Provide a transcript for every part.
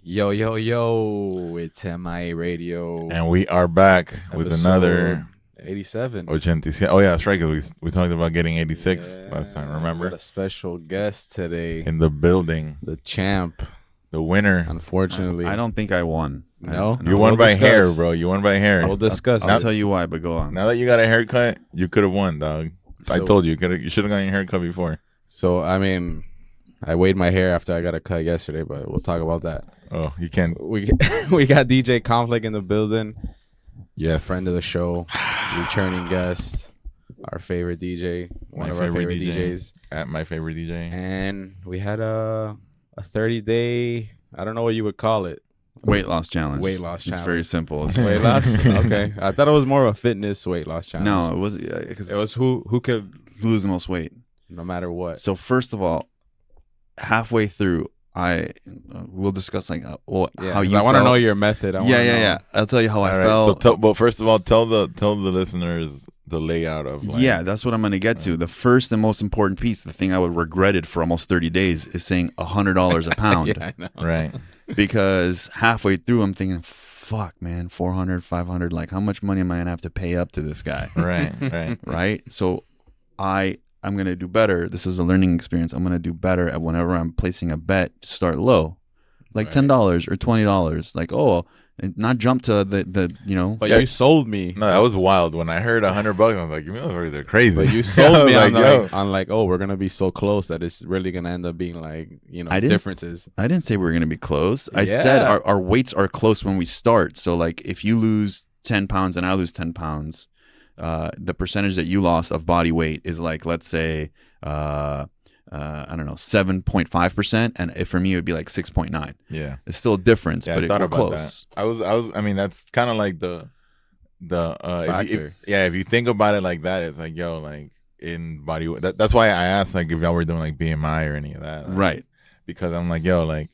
Yo, yo, yo, it's M.I.A radio. And we are back with another 87. 87. Oh, yeah, that's right, because we talked about getting 86 last time, remember? Got a special guest today. In the building. The champ. The winner. Unfortunately. I don't think I won. No? You won by hair, bro. You won by hair. We'll discuss. I'll tell you why, but go on. Now that you got a haircut, you could have won, dog. I So- told you. You should have gotten your haircut before. So, I mean, I weighed my hair after I got a cut yesterday, but we'll talk about that. Oh, you can't. We got DJ Konflikt in the building. Yes. Friend of the show. Returning guest. Our favorite DJ. One of our favorite DJs. At my favorite DJ. And we had a 30-day, I don't know what you would call it. Weight loss challenge. Weight loss challenge. It's very simple. Weight loss? Okay. I thought it was more of a fitness weight loss challenge. No, it was because It was who could lose the most weight. no matter what. So first of all, halfway through, we'll discuss like how you. I want to felt. know your method. Yeah. I'll tell you how I All right. felt. So, well, first of all, tell the listeners the layout of. Like, Yeah, that's what I'm going to get to. The first and most important piece, the thing I would regretted for almost 30 days, is saying $100 a pound. Yeah, I know. Right. Because halfway through, I'm thinking, fuck, man, 400, 500. Like, how much money am I going to have to pay up to this guy? Right. Right? So I'm going to do better. This is a learning experience. I'm going to do better at whenever I'm placing a bet, start low. Like Right. $10 or $20. Like, and not jump to the But Yeah. you sold me. No, that was wild. When I heard $100, I was like, you know, they're crazy. But you sold me I was like, on like, oh, we're gonna be so close that it's really gonna end up being like, I didn't- differences. I didn't say we were going to be close. I Yeah. said our weights are close when we start. So, like, if you lose 10 pounds and I lose 10 pounds, the percentage that you lost of body weight is like, let's say, I don't know, 7.5%. And if for me, it would be like 6.9. Yeah. It's still a difference, Yeah, but I thought we're about close. that. I mean, that's kind of like the Factor. if you think about it like that, it's like, yo, like in body weight. That's why I asked, like, if y'all were doing like BMI or any of that, like, Right. Because I'm like, yo, like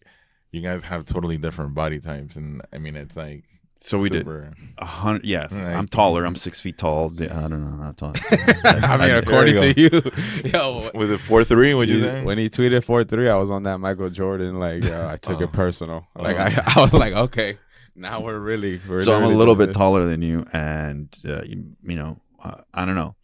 you guys have totally different body types, and I mean, it's like So we did super- 100. Yeah. Right. I'm taller. I'm 6 feet tall. I don't know how tall. I mean, according there to you, yo, Was it 4'3"? What'd you say? when he tweeted 4'3", I was on that Michael Jordan. Like, I took Oh. it personal. Like, Oh. I was like, okay, now we're really. So I'm a really little doing bit this. taller than you, and I don't know.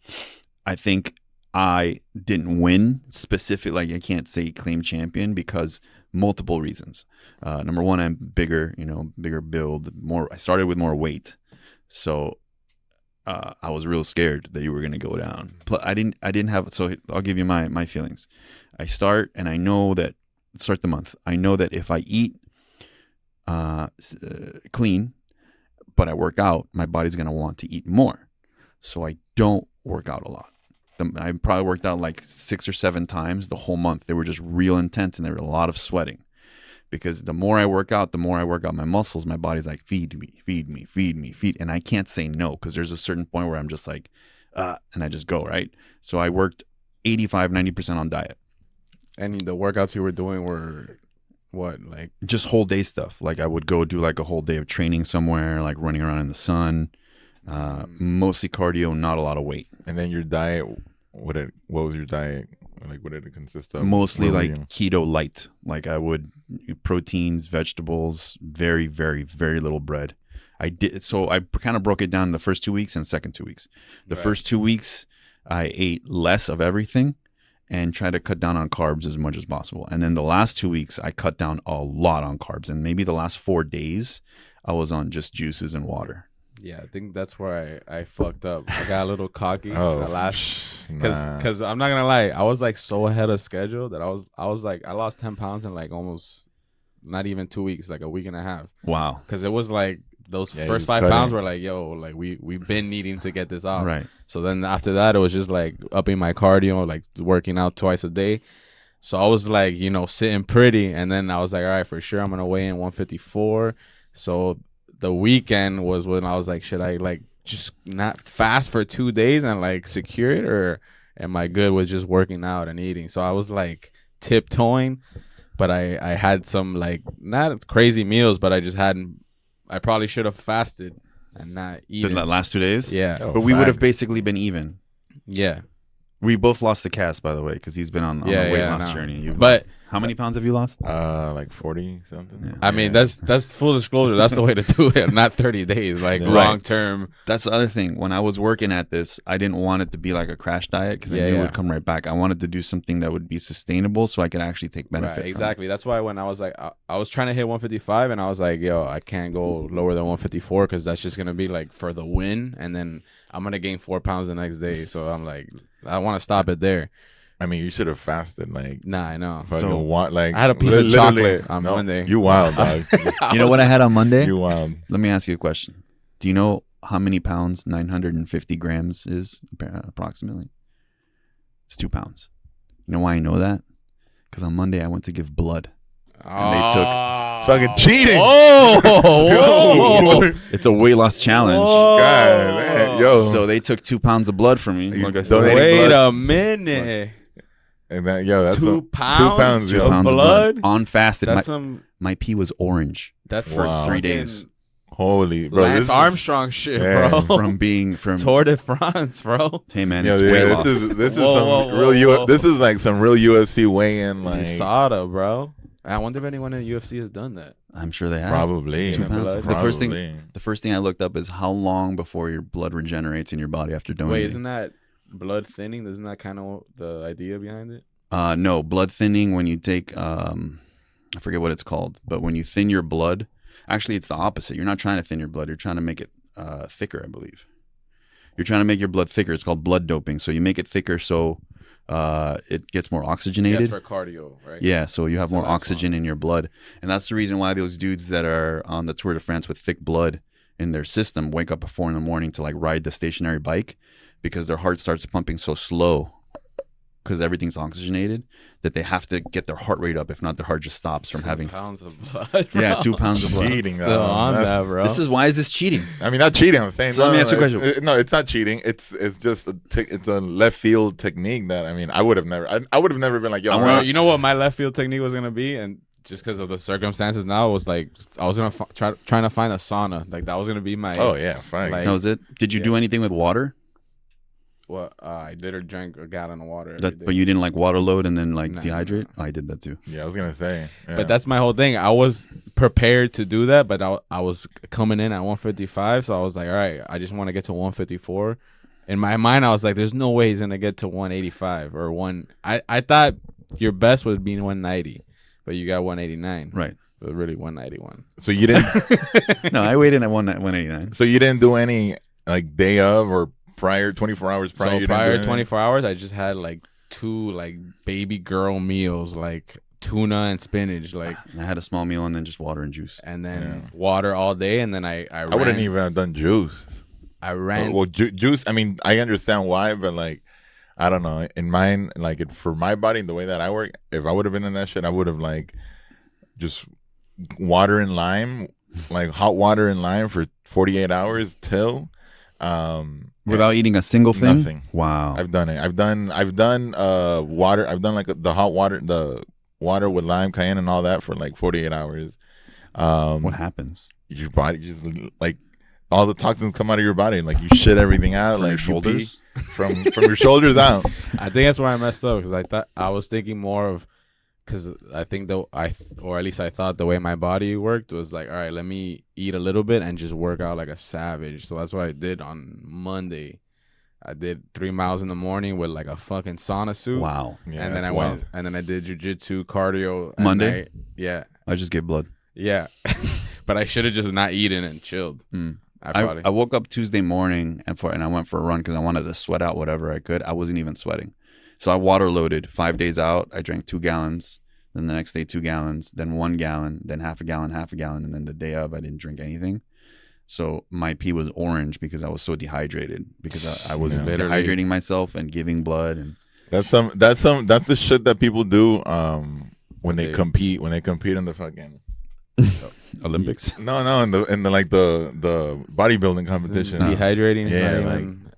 I think I didn't win specific. Like, I can't say claim champion because multiple reasons. Number one, I'm bigger. Bigger build. I started with more weight, so I was real scared that you were going to go down. Plus, I didn't have. So I'll give you my feelings. I start, and I know that start the month. I know that if I eat clean, but I work out, my body's going to want to eat more. So I don't work out a lot. I probably worked out like 6 or 7 times the whole month. They were just real intense, and there were a lot of sweating. Because the more I work out my muscles, my body's like, feed me. And I can't say no, because there's a certain point where I'm just like, and I just go, right? So I worked 85, 90% on diet. And the workouts you were doing were what, like? Just whole day stuff. Like, I would go do like a whole day of training somewhere, like running around in the sun. Mostly cardio, not a lot of weight. And then your diet. What was your diet? Like, what did it consist of? Mostly What were like you- keto light. Like, I would proteins, vegetables, very, very, very little bread. I kind of broke it down in the first 2 weeks and second 2 weeks. The Right. first 2 weeks, I ate less of everything and tried to cut down on carbs as much as possible. And then the last 2 weeks, I cut down a lot on carbs. And maybe the last 4 days, I was on just juices and water. Yeah, I think that's where I fucked up. I got a little cocky. Oh, the last nah. because I'm not gonna lie, I was like so ahead of schedule that I was like, I lost 10 pounds in like almost not even 2 weeks, like a week and a half. Wow. Because it was like those Yeah, first you was 5 pounds cutting. were like, yo, like we've been needing to get this off. Right. So then after that, it was just like upping my cardio, like working out twice a day. So I was like, sitting pretty, and then I was like, all right, for sure, I'm gonna weigh in 154. So the weekend was when I was like, should I like just not fast for 2 days and like secure it, or am I good with just working out and eating? So I was like tiptoeing, but I had some like not crazy meals, but I probably should have fasted and not eaten. The last 2 days? Yeah. Oh, But we would have fact. basically been even. Yeah. We both lost the cast, by the way, because he's been on the weight loss no. journey. But How many pounds have you lost? Like 40 something. Yeah. I mean, that's full disclosure. That's the way to do it. Not 30 days, like Yeah. long term. That's the other thing. When I was working at this, I didn't want it to be like a crash diet because I Yeah, knew it yeah. would come right back. I wanted to do something that would be sustainable so I could actually take benefit. Right, from exactly. That's why when I was like, I was trying to hit 155, and I was like, yo, I can't go lower than 154 because that's just gonna be like for the win, and then I'm gonna gain 4 pounds the next day. So I'm like, I want to stop it there. I mean, you should have fasted like. Nah, I know. Fucking like I had a piece of literally- chocolate on no, Monday. You wild, dog. it. You know what I had on Monday? You wild. Let me ask you a question. Do you know how many pounds 950 grams is approximately? It's 2 pounds. You know why I know that? Because on Monday I went to give blood. And they took Fucking cheating. Oh, It's a weight loss challenge. God, man, yo. So they took 2 pounds of blood from me. You Like I said. donating wait blood? a minute. And that, yo, that's 2 pounds, pounds, Two yo. pounds of blood? on fasted. That's My, some. my pee was orange That's Wow. for 3 fucking days holy, bro. Lance this is- Armstrong shit, Yeah, bro. from being from. Tour de France, bro. Hey man, Yo, it's yeah, weight this loss. is Whoa, some whoa, real whoa. This is like some real UFC weigh-in, like USADA, bro. I wonder if anyone in UFC has done that. I'm sure they have. probably. 2 pounds. blood. The first thing, Probably. the first thing I looked up is how long before your blood regenerates in your body after donating. Wait, isn't that blood thinning? Isn't that kind of the idea behind it? No, blood thinning when you take I forget what it's called, but when you thin your blood, actually it's the opposite. You're not trying to thin your blood, you're trying to make it thicker, I believe. You're trying to make your blood thicker. It's called blood doping. So you make it thicker so it gets more oxygenated. That's for cardio, right? Yeah, so you have So more that's oxygen in your blood. And that's the reason why those dudes that are on the Tour de France with thick blood in their system wake up at 4 a.m. to like ride the stationary bike because their heart starts pumping so slow because everything's oxygenated that they have to get their heart rate up. If not, their heart just stops from 2 having. pounds of blood. Yeah, bro. 2 pounds of blood. Cheating, Still on That's- that, bro. This is why is this cheating? I mean, not cheating. I'm saying. So let me ask you a it's- question. no, it's not cheating. It's just it's a left field technique that I mean I would have never. I would have never been like, yo, Bro, you know what my left field technique was gonna be, and just because of the circumstances now, was like I was gonna trying to find a sauna. Like that was gonna be my. Oh yeah, fine. Like- That was it. Did you do anything with water? What I literally drank a gallon of water. every That, day. but you didn't like water load and then like No, dehydrate? no. Oh, I did that too. Yeah, I was gonna say. Yeah. But that's my whole thing. I was prepared to do that, but I was coming in at 155, so I was like, all right, I just want to get to 154. In my mind, I was like, there's no way he's gonna get to 185 or one. I thought your best was being 190, but you got 189. Right. But really 191. so you didn't. No, I weighed in at 189. So you didn't do any like day of or prior 24 hours prior. So you didn't do prior anything? 24 hours, I just had like 2 like baby girl meals, like tuna and spinach, like, I had a small meal and then just water and juice. and then Yeah. water all day, and then I I wouldn't even have done juice. I ran. Well, juice. I mean, I understand why, but like, I don't know. In mine, like, for my body, the way that I work, if I would have been in that shit, I would have like just water and lime, like hot water and lime for 48 hours till. Without eating a single thing? Nothing. Wow. I've done it. I've done water. I've done like the hot water, the water with lime, cayenne, and all that for like 48 hours. What happens? Your body just like all the toxins come out of your body, like you shit everything out, From like your you pee shoulders? from your shoulders out. I think that's where I messed up because I was thinking more of, because I think or at least I thought the way my body worked was like, all right, let me eat a little bit and just work out like a savage. So that's what I did on Monday. I did 3 miles in the morning with like a fucking sauna suit. Wow. Yeah, And then that's I wild. went and then I did jujitsu, cardio at Monday? night. Yeah, I just gave blood. yeah. But I should have just not eaten and chilled. Mm. I probably. I woke up Tuesday morning and I went for a run because I wanted to sweat out whatever I could. I wasn't even sweating. So I water loaded 5 days out. I drank 2 gallons. Then the next day, 2 gallons. Then 1 gallon. Then half a gallon. And then the day of, I didn't drink anything. So my pee was orange because I was so dehydrated because I was Yeah. dehydrating myself and giving blood. And That's the shit that people do when they They- compete in the fucking Olympics. no in the like the bodybuilding competition. Dehydrating is Yeah, not even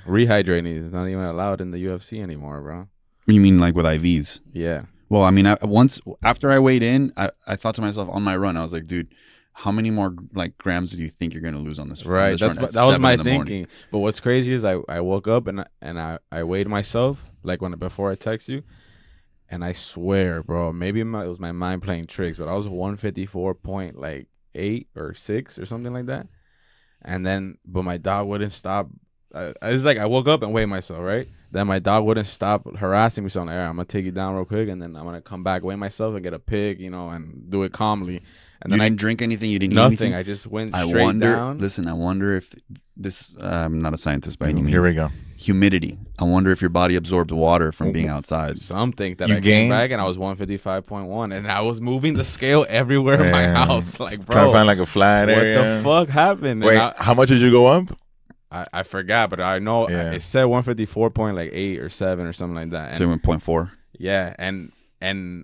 rehydrating is not even allowed in the UFC anymore, bro. You mean like with IVs? Yeah. Well, I mean, after I weighed in, I thought to myself on my run, I was like, dude, how many more like grams do you think you're gonna lose on this? Right. this That's run at that was 7 my in the morning? thinking. But what's crazy is I woke up and I weighed myself like before I text you, and I swear, bro, maybe it was my mind playing tricks, but I was 154.8 or 6 or something like that. And then, but my dog wouldn't stop. It's like I woke up and weighed myself, right? Then my dog wouldn't stop harassing me. So I'm like, all right, I'm gonna take you down real quick, and then I'm gonna come back, weigh myself, and get a pig, and do it calmly. And You then didn't drink anything. You didn't eat nothing. anything. I just went I straight wonder. down. Listen, I wonder if this. I'm not a scientist by any means. Here we go. Humidity. I wonder if your body absorbed water from being outside. Something that You I came gained- back and I was 155.1, and I was moving the scale everywhere in my Man. house. Like, bro, Trying to find like a flat what area. the fuck happened? Wait, And how much did you go up? I forgot, but I know Yeah. it said 154.8 or 7 or something like that. And So it went 0.4. yeah, and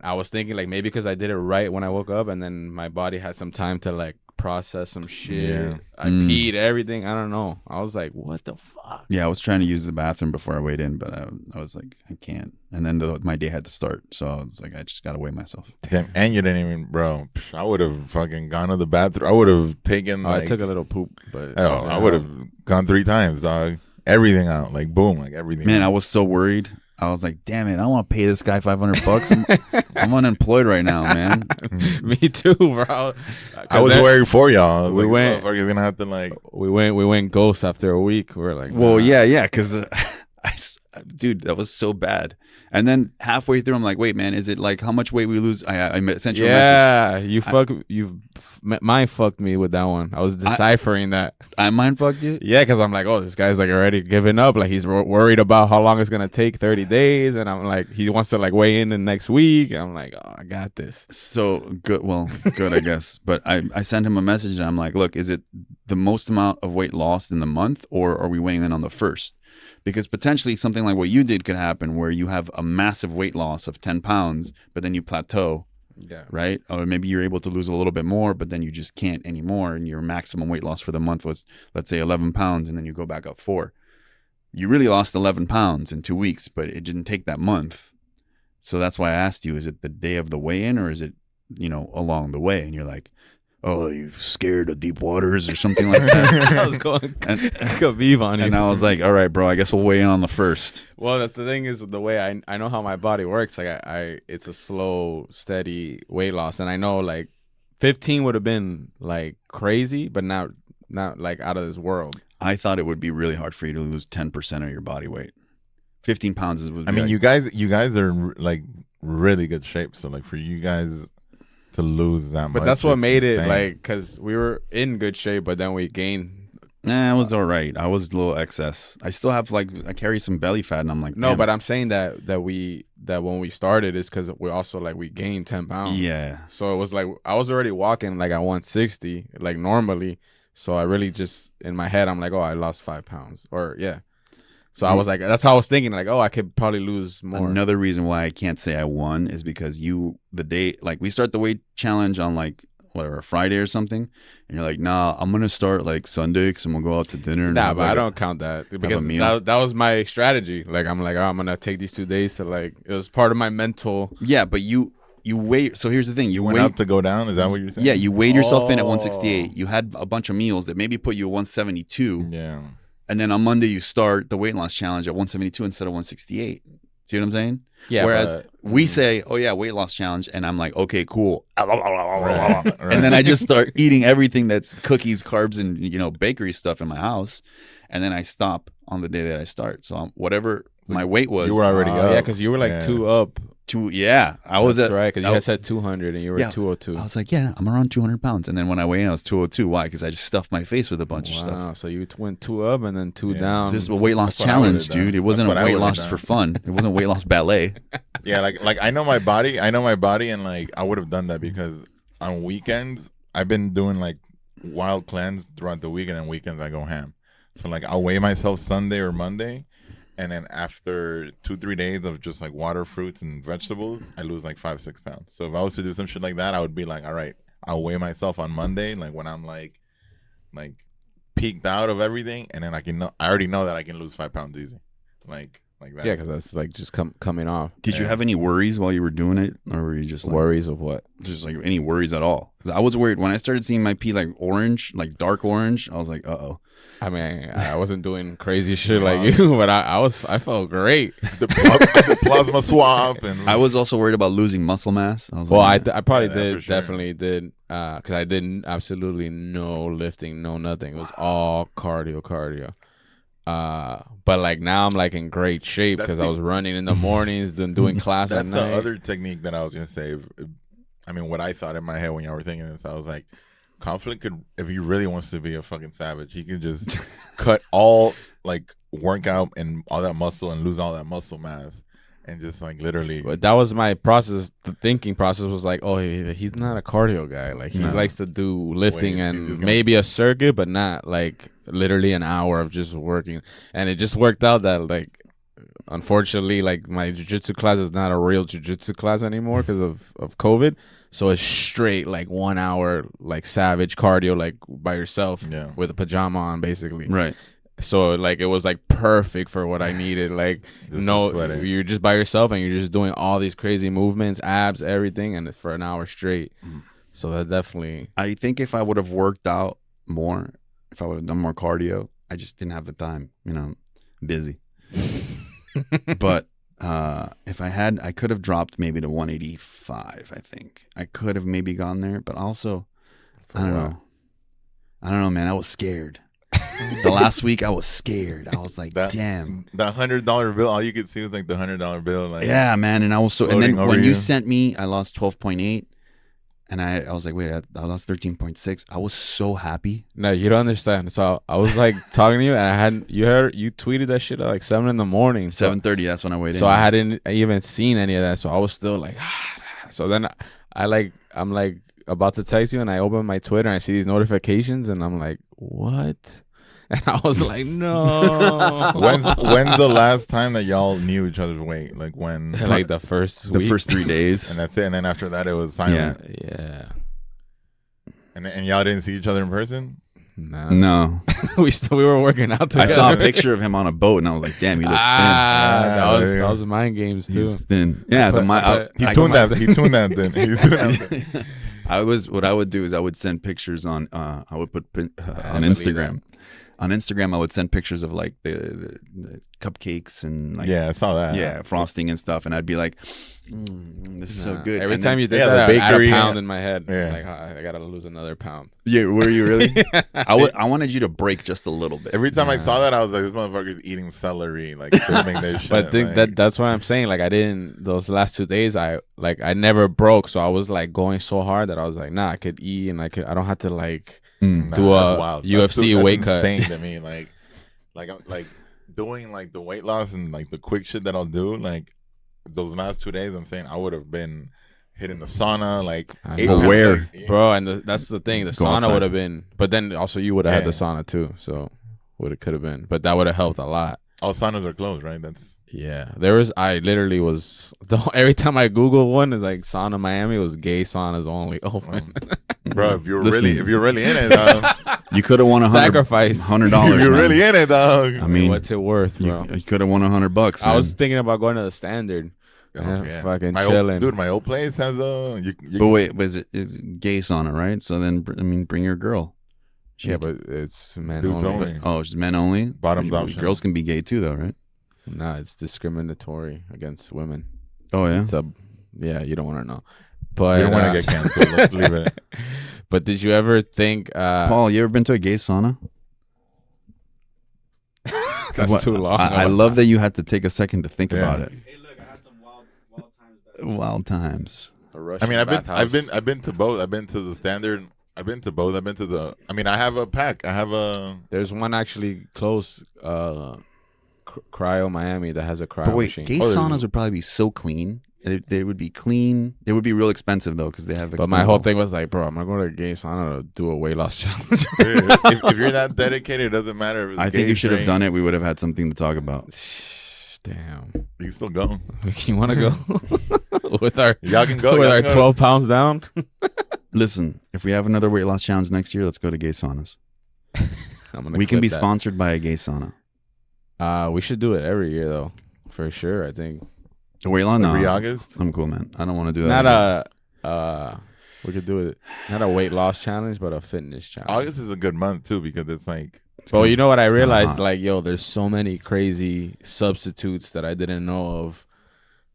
I was thinking like maybe because I did it right when I woke up, and then my body had some time to like process some shit. Yeah. I peed everything. I don't know. I was like, what the fuck? Yeah, I was trying to use the bathroom before I weighed in, but I was like, I can't. And then my day had to start, so I was like, I just gotta weigh myself. Damn, and you didn't even, bro. I would have fucking gone to the bathroom. I would have taken. I Like, took a little poop, but oh, I would have gone 3 times, dog. Everything out, like boom, like everything. Man, I out. was so worried. I was like, damn it, I don't want to pay this guy $500. I'm unemployed right now, man. Me too, bro. I was worried for y'all. I was we like, went- motherfucker's gonna have to like. We went ghost after a week. We were like, Well, nah. yeah, because dude, that was so bad. And then halfway through, I'm like, wait, man, is it like how much weight we lose? I sent you a message. Yeah, mind fucked me with that one. I was deciphering that. I mind fucked you. Yeah, because I'm like, oh, this guy's like already giving up. Like he's worried about how long it's gonna take, 30 days, and I'm like, he wants to like weigh in the next week. I'm like, oh, I got this. So good. Well, good, I guess. But I sent him a message and I'm like, look, is it the most amount of weight lost in the month, or are we weighing in on the first? Because potentially something like what you did could happen where you have a massive weight loss of 10 pounds, but then you plateau, Yeah. right? Or maybe you're able to lose a little bit more, but then you just can't anymore. And your maximum weight loss for the month was, let's say, 11 pounds, and then you go back up 4. You really lost 11 pounds in 2 weeks, but it didn't take that month. So that's why I asked you, is it the day of the weigh-in, or is it, along the way? And you're like, oh, you scared of deep waters or something like that. I was going Khabib on you. And I was like, all right, bro, I guess we'll weigh in on the first. Well, the thing is, the way I know how my body works, like I it's a slow, steady weight loss, and I know like 15 would have been like crazy, but not like out of this world. I thought it would be really hard for you to lose 10% of your body weight. 15 pounds would be I mean, like, you guys are like really good shape. So like for you guys to lose that much, But that's what it's made it insane. like, because we were in good shape, but then we gained. Nah, it was all right. I was a little excess. I still have I carry some belly fat, and I'm like, No, damn. but I'm saying that when we started is because we also like we gained 10 pounds. Yeah. So it was like I was already walking like at 160 like normally. So I really just in my head I'm like, oh, I lost 5 pounds, or yeah. So I was like, that's how I was thinking, like, oh, I could probably lose more. Another reason why I can't say I won is because the day, like, we start the weight challenge on like whatever, Friday or something, and you're like, nah, I'm gonna start like Sunday because I'm gonna go out to dinner. And Nah, have, but like, I don't count that because meal. that was my strategy. Like I'm like, oh, I'm gonna take these 2 days to like. It was part of my mental. Yeah, but you weigh. So here's the thing: you went weigh up to go down. Is that what you're saying? Yeah, you weighed yourself in at Oh. 168. You had a bunch of meals that maybe put you at 172, Yeah. and then on Monday you start the weight loss challenge at 172 instead of 168. See what I'm saying? Yeah. Whereas but, we say, oh yeah, weight loss challenge, and I'm like, okay, cool. Right. And then I just start eating everything that's cookies, carbs, and bakery stuff in my house, and then I stop on the day that I start. So whatever my weight was, You were already up. yeah, because you were like Yeah. 2 up. I was That's at right, because you I- had said 200 and you were Yeah. 202. I was like, yeah, I'm around 200 pounds, and then when I weighed in, I was 202. Why? Because I just stuffed my face with a bunch of stuff. Wow, so you went 2 up and then 2 Yeah. down. This is a weight loss That's what I challenge, would've done. dude. It wasn't That's a what I weight would've loss done. for fun. It wasn't weight loss ballet. Yeah, like I know my body. I know my body, and like I would have done that because on weekends I've been doing like wild cleanse throughout the week, and then weekends I go ham. So like I'll weigh myself Sunday or Monday, and then after 2-3 days of just like water, fruits, and vegetables, I lose like 5-6 pounds. So if I was to do some shit like that, I would be like, all right, I'll weigh myself on Monday, like when I'm like peaked out of everything, and then I already know that I can lose 5 pounds easy. Like like that. Yeah, because that's like just coming off. Did you have any worries while you were doing it, or were you just like, Worries of what? just like any worries at all? Because I was worried when I started seeing my pee like orange, like dark orange. I was like, oh. I mean, I wasn't doing crazy shit like you, but I felt great. The plasma swap and I was also worried about losing muscle mass. I was Well, like, I probably Yeah, did, for sure. definitely did, because I didn't absolutely no lifting, no nothing. It was all cardio. But like now I'm like in great shape That's because I the- was running in the mornings, then doing class at that's the night. other technique that I was gonna say. I mean, what I thought in my head when y'all were thinking this, I was like, Conflict could, if he really wants to be a fucking savage, he could just cut all like workout and all that muscle and lose all that muscle mass, and just like literally. But that was my process. The thinking process was like, oh, he's not a cardio guy. Like he No. likes to do lifting Weights, he's and just gonna- maybe a circuit, but not like literally an hour of just working. And it just worked out that like, unfortunately, like my jiu-jitsu class is not a real jiu-jitsu class anymore because of COVID. So it's straight like 1 hour like savage cardio like by yourself Yeah. with a pajama on basically. right. So like it was like perfect for what I needed. Like Just no, sweating. you're just by yourself and you're just doing all these crazy movements, abs, everything, and it's for an hour straight. So that definitely. I think if I would have worked out more, if I would have done more cardio, I just didn't have the time. You know, busy. But if I had, I could have dropped maybe to 185. I think I could have maybe gone there, but also, I don't know. I don't know, man. I was scared. The last week, I was scared. I was like, damn. That $100 bill, all you could see was like the $100 bill. Like, Yeah, man. And I was so. And floating then over when you you. sent me, I lost 12.8, and I was like, wait, I lost 13.6. I was so happy. No, you don't understand. So I was like talking to you, and I hadn't. You tweeted that shit at like 7 in the morning. So, 7:30. That's when I weighed in. so I hadn't even seen any of that. So I was still like, so then I'm like about to text you, and I open my Twitter and I see these notifications, and I'm like, what? And I was like, no. When's the last time that y'all knew each other's weight? Like when? Like the first the week. first 3 days. And that's it. And then after that, it was silent. Yeah. And y'all didn't see each other in person. Nah. No, we were working out I together. saw a picture of him on a boat, and I was like, "Damn, he looks Ah, that there you go. was mind games thin. too. He's thin." Yeah, But He I tuned got that. He tuned that. Then he tuned that. Then. what I would do is I would send pictures on. I would put on believe Instagram. On Instagram, I would send pictures of like the cupcakes and like Yeah, I saw that. yeah, frosting and stuff, and I'd be like, "This is so good." Every And time then- you did yeah, that, the I had a bakery, pound yeah. in my head. Yeah. Like, I gotta lose another pound. yeah, were you really? I wanted you to break just a little bit. Every time I saw that, I was like, "This motherfucker's eating celery, like filming this shit." But think like, that's what I'm saying. Like I didn't those last 2 days. I never broke, so I was like going so hard that I was like, nah, I could eat and I don't have to like Mm. do that's a wild. UFC that's weight cut. insane to me. Like doing like the weight loss and like the quick shit that I'll do. Like those last 2 days, I'm saying I would have been hitting the sauna. Like I 8 know. pounds, Where? like, yeah. Bro, and that's the thing. The Go sauna outside. would have been, but then also you would have had the Yeah. sauna too. So what it could have been, but that would have helped a lot. All saunas are closed, right? That's Yeah, I literally was every time I Google one, it's like sauna Miami was gay saunas only open. bro. If you're Listen. really in it, dog. You could have won Sacrifice. $100. if you're man. really in it, dog. I mean, what's it worth, bro? you could have won $100. I was man. thinking about going to the Standard. Yeah, fucking my chilling. Dude, my old place has a. But wait, is it gay sauna, right? So then, I mean, bring your girl. Yeah, but it's men Dudes only. only. Oh, it's men only. Bottoms option. Girls can be gay too, though, right? Nah, it's discriminatory against women. Oh yeah. It's you don't want to know. But You don't want to get canceled. Let's leave it. But did you ever think Paul, you ever been to a gay sauna? that's What- too long? I love that you had to take a second to think Yeah. about it. Hey, look, I had some wild times. Wild times. I mean, I've been to both. I've been to the Standard. I've been to both. I've been to the. I mean, I have a pack. I have a. There's one actually close, Cryo Miami that has a cryo But wait, machine. gay Oh, there's- saunas would probably be so clean. They would be clean. They would be real expensive though, because they have. But my whole thing was like, bro, I'm gonna go to a gay sauna to do a weight loss challenge. if you're that dedicated, it doesn't matter. If it's I think gay, you should have straight, done it. We would have had something to talk about. Damn, You can still go. you want to go with our Y'all can go. with y'all our can go. 12 pounds down? Listen, if we have another weight loss challenge next year, let's go to gay saunas. I'm gonna We can clip be that. sponsored by a gay sauna. We should do it every year though, for sure. I think The weight loss? No, Every August. I'm cool, man. I don't want to do that. not we could do it. Not a weight loss challenge, but a fitness challenge. August is a good month too because it's like But you know what I it's kinda realized? hot. Like, yo, there's so many crazy substitutes that I didn't know of.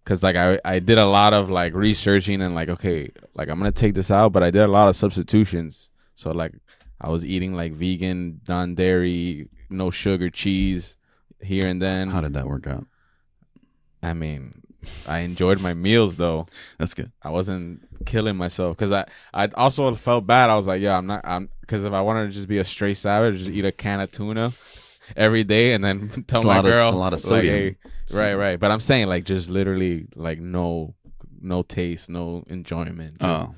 Cause like I did a lot of like researching and like, okay, like I'm gonna take this out, but I did a lot of substitutions. So like I was eating like vegan, non-dairy, no sugar, cheese here and then. How did that work out? I mean, I enjoyed my meals though. That's good. I wasn't killing myself because I also felt bad. I was like, yeah, I'm because if I wanted to just be a straight savage, just eat a can of tuna every day and then tell It's a my lot of- girl it's a lot of like, sodium. hey, right. But I'm saying like just literally like no taste, no enjoyment. Just, Oh,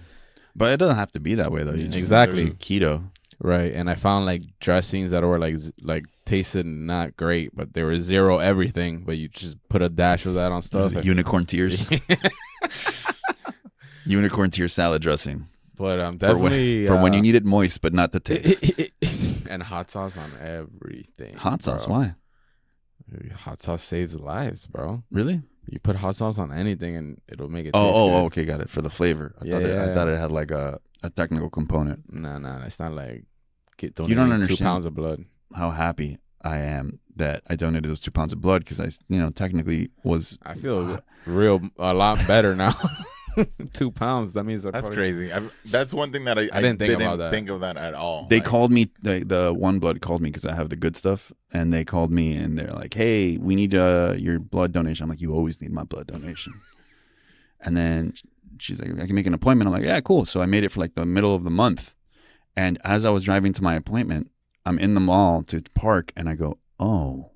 but it doesn't have to be that way though. You just Exactly. do keto. right. And I found like dressings that were like tasted not great, but they were zero everything. But you just put a dash of that on stuff. Unicorn tears. Unicorn tear salad dressing But for definitely when you need it moist, but not the taste. and hot sauce on everything. Hot sauce? bro. Why? Hot sauce saves lives, bro. Really? You put hot sauce on anything and it'll make it taste Oh, good. okay, got it. For the flavor. I Yeah. thought it had like a technical component. Nah, it's not like You don't donating understand. 2 pounds of blood. How happy I am that I donated those 2 pounds of blood because I, technically was. I feel a lot better now. 2 pounds. That means that's crazy. That's one thing that I didn't think about that. think of that at all. They Like, called me. The One Blood called me because I have the good stuff, and they called me and they're like, "Hey, we need your blood donation." I'm like, "You always need my blood donation." And then she's like, "I can make an appointment." I'm like, "Yeah, cool." So I made it for like the middle of the month, and as I was driving to my appointment, I'm in the mall to park, and I go, "Oh,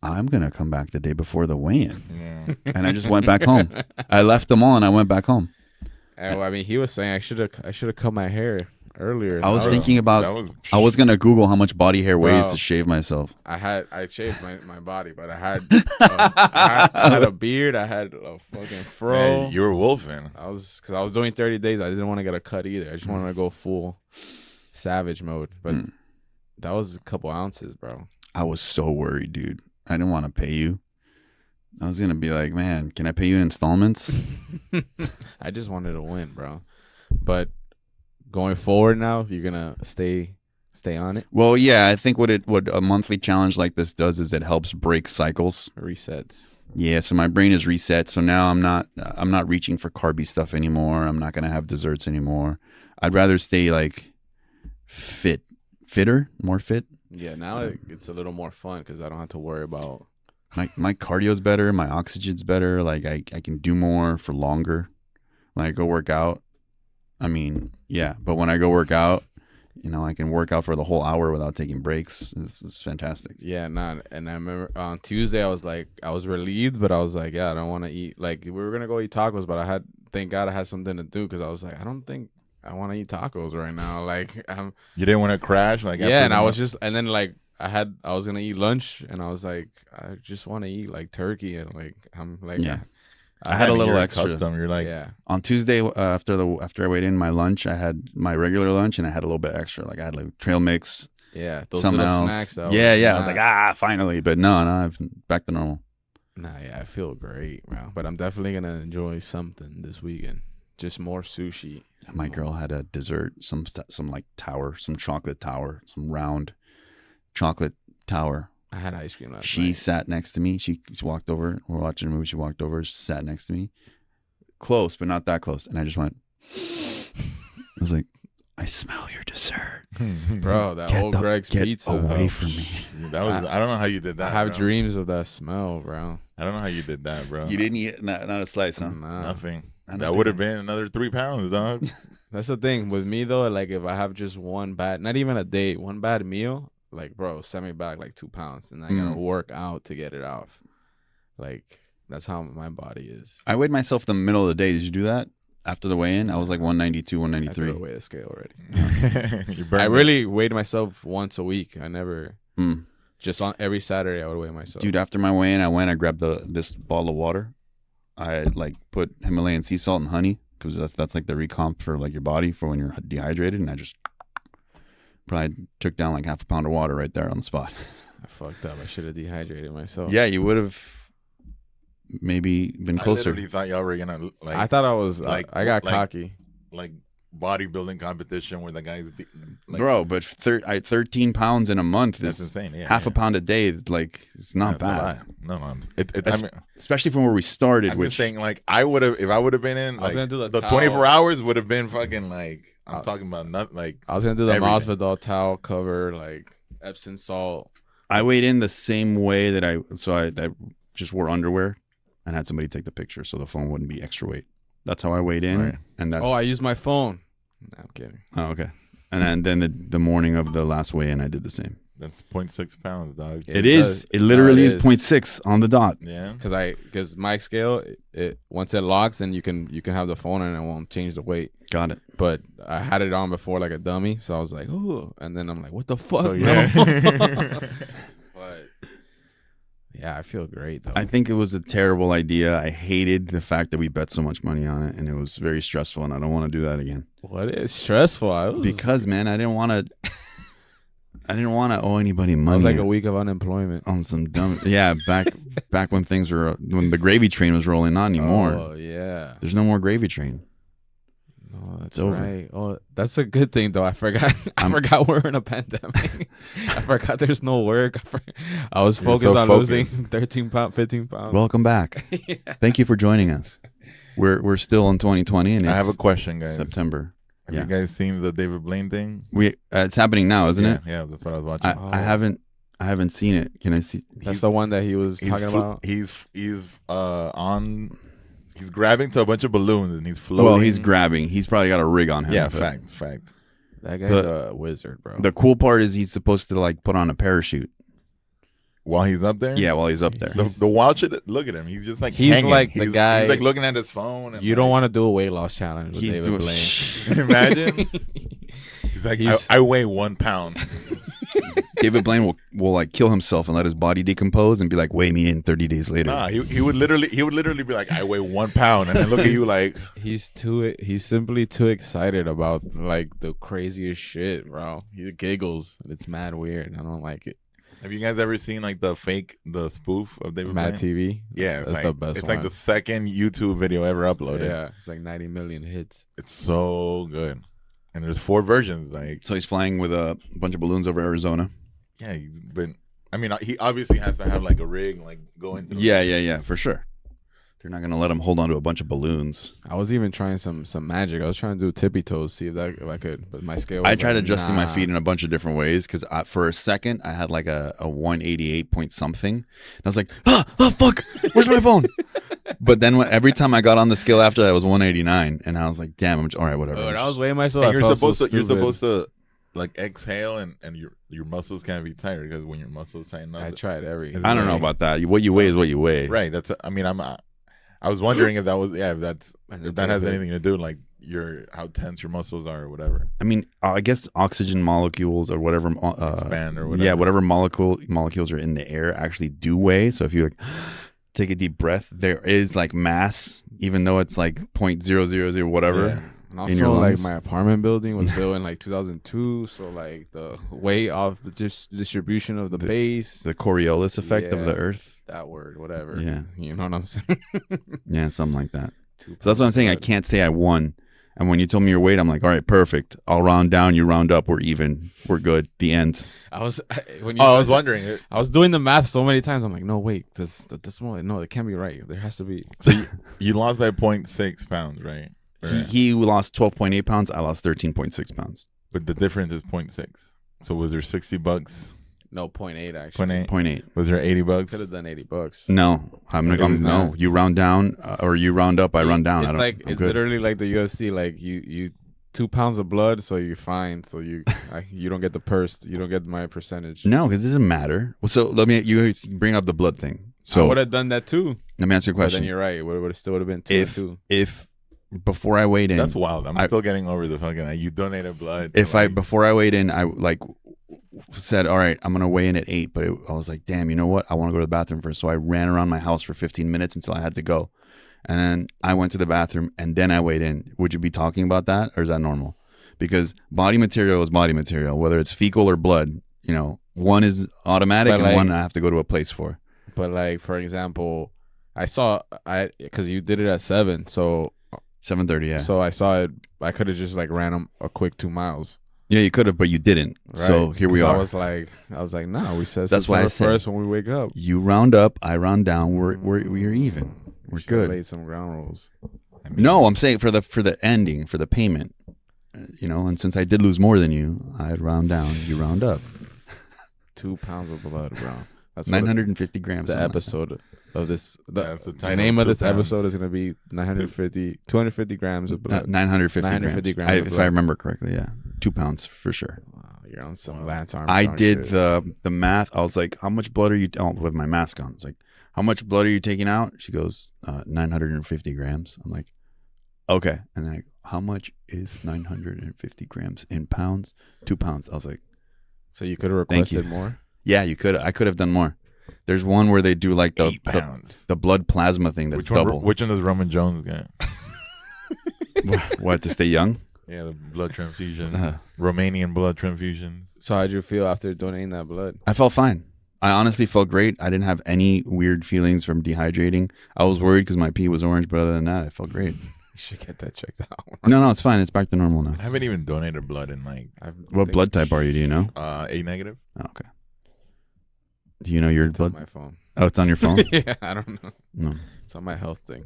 I'm gonna come back the day before the weigh-in," yeah. and I just went back home. I left the mall and I went back home. And, I mean, he was saying I should have cut my hair earlier. I was That thinking about. that was I was gonna Google how much body hair weighs Bro. to shave myself. I shaved my body, but I had a beard. I had a fucking fro. man, you were wolfing. Because I was doing 30 days. I didn't want to get a cut either. I just wanted to go full savage mode. But Mm. that was a couple ounces, bro. I was so worried, dude. I didn't want to pay you. I was gonna be like, man, can I pay you in installments? I just wanted to win, bro. But going forward now, you're gonna stay on it. Well, yeah, I think what a monthly challenge like this does is it helps break cycles. Resets. Yeah, so my brain is reset. So now I'm not reaching for carby stuff anymore. I'm not gonna have desserts anymore. I'd rather stay like fitter, more fit. Yeah, now it's a little more fun because I don't have to worry about. My cardio's better, my oxygen's better. Like I can do more for longer. When I go work out, I mean, yeah. But when I go work out, I can work out for the whole hour without taking breaks. This is fantastic. Yeah, nah. And I remember on Tuesday I was relieved, but I was like, yeah, I don't want to eat. Like we were gonna go eat tacos, but thank God I had something to do because I was like, I don't think I want to eat tacos right now. Like You didn't want to crash, like yeah, and I was just just, and then like I was gonna eat lunch, and I was like, I just want to eat like turkey, and like I'm like, Yeah. I had a little extra. You're like, yeah, On Tuesday, after I weighed in my lunch, I had my regular lunch and I had a little bit extra. Like I had like trail mix, yeah, those something little else. snacks. Though, Yeah. I was like, finally. But no, I've back to normal. nah, yeah, I feel great, bro. But I'm definitely gonna enjoy something this weekend. Just more sushi. My girl had a dessert, some like tower, some chocolate tower, some round chocolate tower. I had ice cream last She night. sat next to me. She walked over. We're watching a movie. She walked over, sat next to me, close but not that close. And I just went. I was like, I smell your dessert. Bro, that old Greg's get pizza. away oh, from me. that was. I don't know how you did that. I have bro. dreams of that smell, bro. I don't know how you did that, bro. You didn't eat not a slice, huh? Nah. Nothing. I don't That think would have been another 3 pounds, dog. That's the thing with me though. Like if I have just not even a day, one bad meal, like bro, send me back like 2 pounds, and I gotta work out to get it off. Like that's how my body is. I weighed myself in the middle of the day. Did you do that? After the weigh-in, I was like 192, I threw 193. away the scale already. You burned I it. really weighed myself once a week. I never Mm. just on every Saturday I would weigh myself. Dude, after my weigh-in, I grabbed this bottle of water. I like put Himalayan sea salt and honey because that's like the recomp for like your body for when you're dehydrated. And I just probably took down like half a pound of water right there on the spot. I fucked up. I should have dehydrated myself. Yeah, you would have. maybe been I closer. literally thought y'all were gonna like. I thought I was. I got like, cocky. Like bodybuilding competition where the guys. Like, Bro, but 13 pounds in a month that's is insane. Yeah, half a yeah. pound a day. Like, it's not That's a bad. lot. No, I That's- mean, Especially from where we started, I'm which just saying, like, I would have if I would have been in. I was Like, gonna do the towel. 24 hours would have been fucking like. I'm Uh, talking about nothing. Like, I was gonna do the everything. Masvidal towel cover, like Epsom salt. I weighed in the same way that I just wore underwear and had somebody take the picture so the phone wouldn't be extra weight. That's how I weighed in. Right. And that's Oh, I used my phone. No, I'm kidding. Oh, okay. And then the morning of the last weigh-in, I did the same. That's 0.6 pounds, dog. Yeah. It does. is. It literally No, it is 0.6 on the dot. Yeah. Because my scale, it once it locks, then you can have the phone and it won't change the weight. Got it. But I had it on before like a dummy, so I was like, ooh, and then I'm like, what the fuck? So, No. yeah. But yeah, I feel great though. I think it was a terrible idea. I hated the fact that we bet so much money on it, and it was very stressful, and I don't want to do that again. What is stressful? Because, man, I didn't want to. I didn't want to owe anybody I money. was like a week of unemployment. on some dumb. Yeah, back when things were when the gravy train was rolling, not anymore. Oh yeah. There's no more gravy train. No, that's It's over. right. Oh, that's a good thing though. I forgot. I forgot we're in a pandemic. I forgot there's no work. I was You're focused so on focused. losing 13 pounds, 15 pounds. Welcome back. Yeah. Thank you for joining us. We're still in 2020, and it's I have a question, guys. September. Have yeah. you guys seen the David Blaine thing? It's happening now, isn't yeah, it? Yeah, that's what I was watching. I haven't seen it. Can I see? That's the one that he was He's talking about. He's grabbing to a bunch of balloons and he's floating. Well, he's grabbing. He's probably got a rig on him. Yeah, but fact. That guy's a wizard, bro. The cool part is he's supposed to like put on a parachute. While he's up there. Yeah, while he's up there. The watch it. Look at him. He's just like He's hanging. like the guy- He's like looking at his phone. And You don't want to do a weight loss challenge with He's David doing. Blaine. Imagine. He's like, I weigh 1 pound. David Blaine will like kill himself and let his body decompose and be like, weigh me in 30 days later. Nah, he would literally be like, I weigh 1 pound, and then look at you like, He's simply too excited about like the craziest shit, bro. He giggles. It's mad weird. I don't like it. have you guys ever seen like the spoof of David Mad Blaine? TV. Yeah, it's That's like, the best It's one. like the second YouTube video ever uploaded. Yeah, it's like 90 million hits. It's so good. And there's 4 versions. Like, So he's flying with a bunch of balloons over Arizona. yeah, I mean, he obviously has to have like a rig, like going through. Yeah, for sure. They're not gonna let him hold on to a bunch of balloons. I was even trying some magic. I was trying to do tippy toes, see if I could, but my scale. I was tried like, adjusting my nah. feet in a bunch of different ways because for a second I had like a 188 point something. And I was like, oh fuck, where's my phone? But then every time I got on the scale after that, it was 189, and I was like, damn, all right, whatever. Dude, I was weighing myself. And I you're felt supposed so to stupid. like exhale and your muscles can't be tired because when your muscles tighten up. I tried every. Is I don't know about that. What you weigh is what you weigh. Right. I mean, I was wondering if that was if that has anything to do like how tense your muscles are or whatever. I mean, I guess oxygen molecules or whatever Expand or whatever. Yeah, whatever molecules are in the air actually do weigh. So if you like take a deep breath, there is like mass, even though it's like 0.000 whatever. Yeah. And in your also, like lungs. my apartment building was built in like 2002, so like the weight of the distribution of the base, The Coriolis effect of Yeah. the Earth. that word, whatever. Yeah. You know what I'm saying? Yeah, something like that. So that's what I'm saying. I can't say I won. And when you told me your weight, I'm like, all right, perfect. I'll round down, you round up, we're even, we're good. The end. I was when you. Oh, I said was that, wondering. I was doing the math so many times. I'm like, no, wait, this one, no, it can't be right. There has to be. So you lost by 0.6 pounds, right? He lost 12.8 pounds. I lost 13.6 pounds. But the difference is 0.6. So was there $60? No, 0.8 actually. 0.8. 0.8. Was there $80? Could have done $80. No, It was no. not. You round down or you round up. I run down. It's like I'm it's good. literally like the UFC. Like you 2 pounds of blood, so you're fine. So you don't get the purse. You don't get my percentage. No, because it doesn't matter. Well, so you bring up the blood thing. I So would have done that too. let me answer your But question. then you're right. It would still would have been 2 and 2. If before I weighed in, That's wild. I'm I- still getting over the fucking. You donated blood. if I before I weighed in, I like said, all right, I'm gonna weigh in at 8, but I was like, damn, you know what? I want to go to the bathroom first. So I ran around my house for 15 minutes until I had to go, and then I went to the bathroom and then I weighed in. Would you be talking about that, or is that normal? Because body material is body material, whether it's fecal or blood. You know, one is automatic But and like- one I have to go to a place for. But like for example, I saw because you did it at 7, so 7:30. Yeah. so I saw it. I could have just like ran a quick 2 miles. Yeah, you could have, but you didn't. Right? So here we 'Cause are. I was like, no, we said That's why I September said 1st when we wake up. You round up, I round down. We're even. We're Should've good. laid some ground rules. I mean, No, I'm saying for the ending, for the payment. And since I did lose more than you, I'd round down. You round up. 2 pounds of blood, bro. That's 950 grams. the something like episode of this. That's the The title, name of 2 this pounds. episode is gonna be 250 grams of that. blood. 950 950 grams. grams of If blood. I remember correctly, yeah, 2 pounds for sure. Wow, you're on some Lance Armstrong. I did shit. the math. I was like, how much blood are you? Oh, with my mask on. It's like, how much blood are you taking out? She goes, 950 grams. I'm like, okay. And then how much is 950 grams in pounds? 2 pounds. I was like, So you could have Thank requested you. more. yeah, you could. I could have done more. There's one where they do like the 8 pounds. the blood plasma thing that's double. Which one does Roman Jones get? What, to stay young? Yeah, the blood transfusion. Uh, Romanian blood transfusions. So how'd you feel after donating that blood? I felt fine. I honestly felt great. I didn't have any weird feelings from dehydrating. I was worried because my pee was orange, but other than that, I felt great. You should get that checked out. No, it's fine. It's back to normal now. I haven't even donated blood in like What blood type are you? Do you know? A negative. Oh, okay. Do you know your It's on blood? my phone. Oh, it's on your phone? Yeah, I don't know. No. It's on my health thing.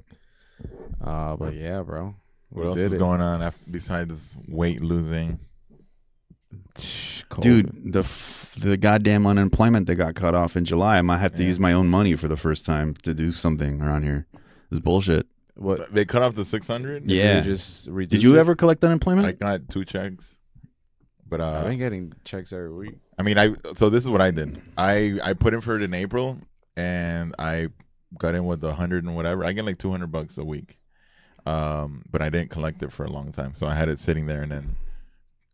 But yeah, bro. What We else did is it. going on besides weight losing? COVID. Dude, the goddamn unemployment that got cut off in July. I might have to Yeah. use my own money for the first time to do something around here. This is bullshit. What? They cut off the 600. Did Yeah. they just Did reduce you it? ever collect unemployment? I got 2 checks, but I've been getting checks every week. I mean, so this is what I did. I put in for it in April, and I got in with 100 and whatever. I get like $200 a week, but I didn't collect it for a long time, so I had it sitting there. And then,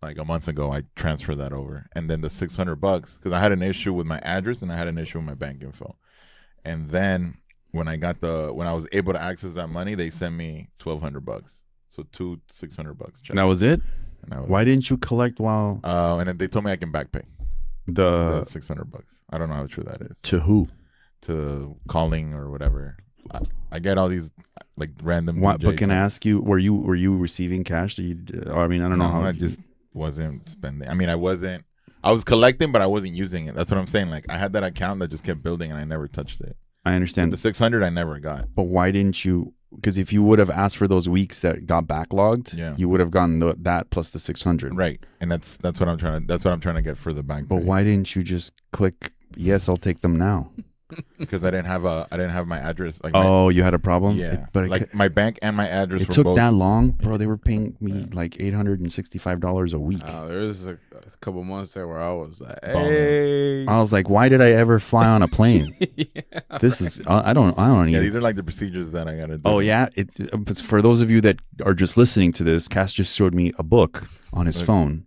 like a month ago, I transferred that over, and then the $600 because I had an issue with my address and I had an issue with my bank info, and then when I was able to access that money, they sent me $1,200, so 2 $600 checks. That was it? And I was, Why didn't you collect while and then they told me I can back pay the the $600. I don't know how true that is. to who? To calling or whatever. I get all these like random. What, DJ but can I calls. ask you, were you receiving cash? That you, I mean, I don't know how. I just wasn't spending. I mean, I was collecting, but I wasn't using it. That's what I'm saying. Like I had that account that just kept building, and I never touched it. I understand. The 600 I never got. But why didn't you? Because if you would have asked for those weeks that got backlogged, Yeah. you would have gotten that plus the 600. Right, and that's what I'm trying to. That's what I'm trying to get for the bank. But why didn't you just click? Yes, I'll take them now. Because I didn't have my address. Like Oh, you had a problem? yeah, But like my bank and my address. it were took both, that long, bro. They were paying me like $865 a week. There was a couple months there where I was like, Balling. hey. I was like, why did I ever fly on a plane? Yeah. This is I don't Yeah, even. these are like the procedures that I gotta do. Oh yeah, it's for those of you that are just listening to this. Cass just showed me a book on his Look. phone.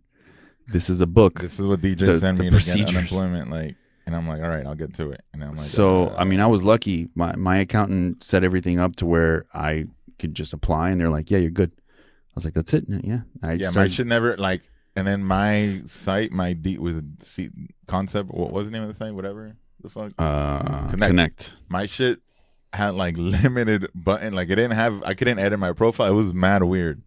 This is a book. This is what DJ The- sent the me to procedures. get unemployment. Like, and I'm like, all right, I'll get to it. And I'm like, So I mean, I was lucky. My accountant set everything up to where I could just apply, and they're like, "Yeah, you're good." I was like, "That's it." Yeah, yeah, my shit never like. And then my site, was concept. What was the name of the site? Whatever the fuck. Connect. My shit had like limited button. Like it didn't have. I couldn't edit my profile. It was mad weird.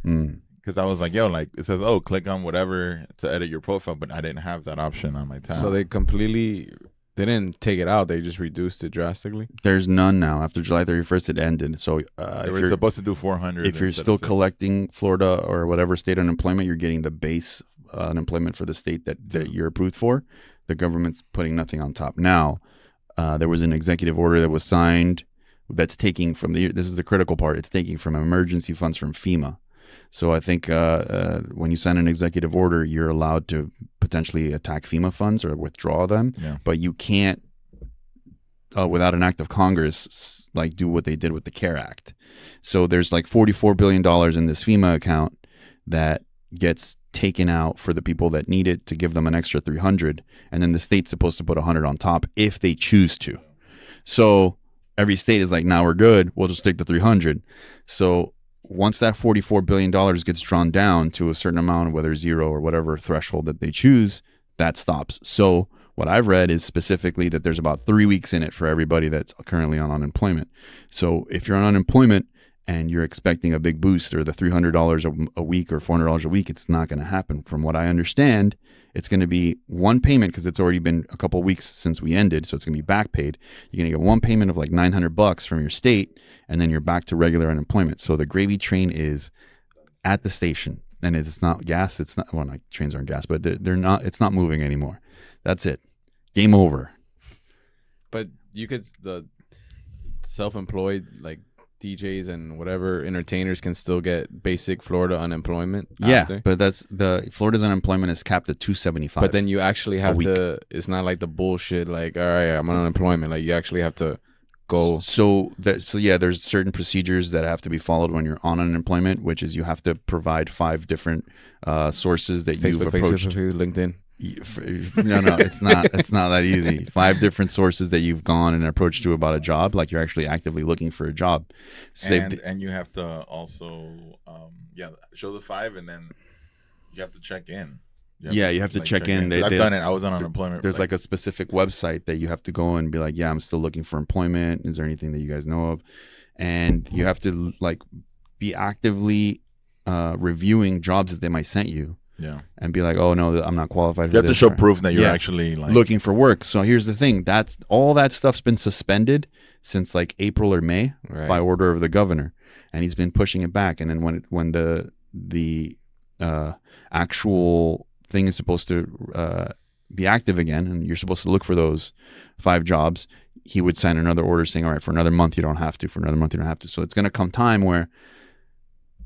Mm. Because I was like, yo, like it says, oh, click on whatever to edit your profile, but I didn't have that option on my tab. So they didn't take it out. They just reduced it drastically. There's none now. After July 31st, it ended. So they if were you're, supposed to do 400. if you're instead still of 600. collecting Florida or whatever state unemployment, you're getting the base unemployment for the state that you're approved for. The government's putting nothing on top. Now, there was an executive order that was signed that's taking from this is the critical part. It's taking from emergency funds from FEMA. So I think when you sign an executive order, you're allowed to potentially attack FEMA funds or withdraw them, Yeah. but you can't, without an act of Congress, like do what they did with the CARE Act. So there's like $44 billion in this FEMA account that gets taken out for the people that need it to give them an extra 300, and then the state's supposed to put 100 on top if they choose to. So every state is like, now we're good. We'll just take the 300. So once that $44 billion gets drawn down to a certain amount, whether zero or whatever threshold that they choose, that stops. So What I've read is specifically that there's about 3 weeks in it for everybody that's currently on unemployment. So if you're on unemployment and you're expecting a big boost or the $300 a week or $400 a week, it's not going to happen. From what I understand, it's going to be one payment because it's already been a couple of weeks since we ended, so it's going to be back paid. You're going to get one payment of like $900 from your state, and then you're back to regular unemployment. So the gravy train is at the station, and it's not gas. It's not, well, like trains aren't gas, but they're not. It's not moving anymore. That's it. Game over. But you could the self-employed like DJs and whatever entertainers can still get basic Florida unemployment. Yeah, after. but that's the Florida's unemployment is capped at $275. But then you actually have week. to. It's not like the bullshit. Like, all right, I'm on unemployment. Like, you actually have to go. So yeah, there's certain procedures that have to be followed when you're on unemployment, which is you have to provide 5 different sources that you've approached. Facebook, LinkedIn. No, it's not. It's not that easy. 5 different sources that you've gone and approached to about a job, like you're actually actively looking for a job. So and you have to also show the 5, and then you have to check in. You have to check in. I've done it. I was on unemployment. There's like a specific website that you have to go and be like, yeah, I'm still looking for employment. Is there anything that you guys know of? And you have to like be actively reviewing jobs that they might send you. Yeah. And be like, oh no, I'm not qualified for this. You have to show proof that you're actually like looking for work. So here's the thing. That's all that stuff's been suspended since like April or May by order of the governor. And he's been pushing it back. And then when the actual thing is supposed to be active again, and you're supposed to look for those 5 jobs, he would sign another order saying, all right, for another month you don't have to, for another month you don't have to. So it's going to come time where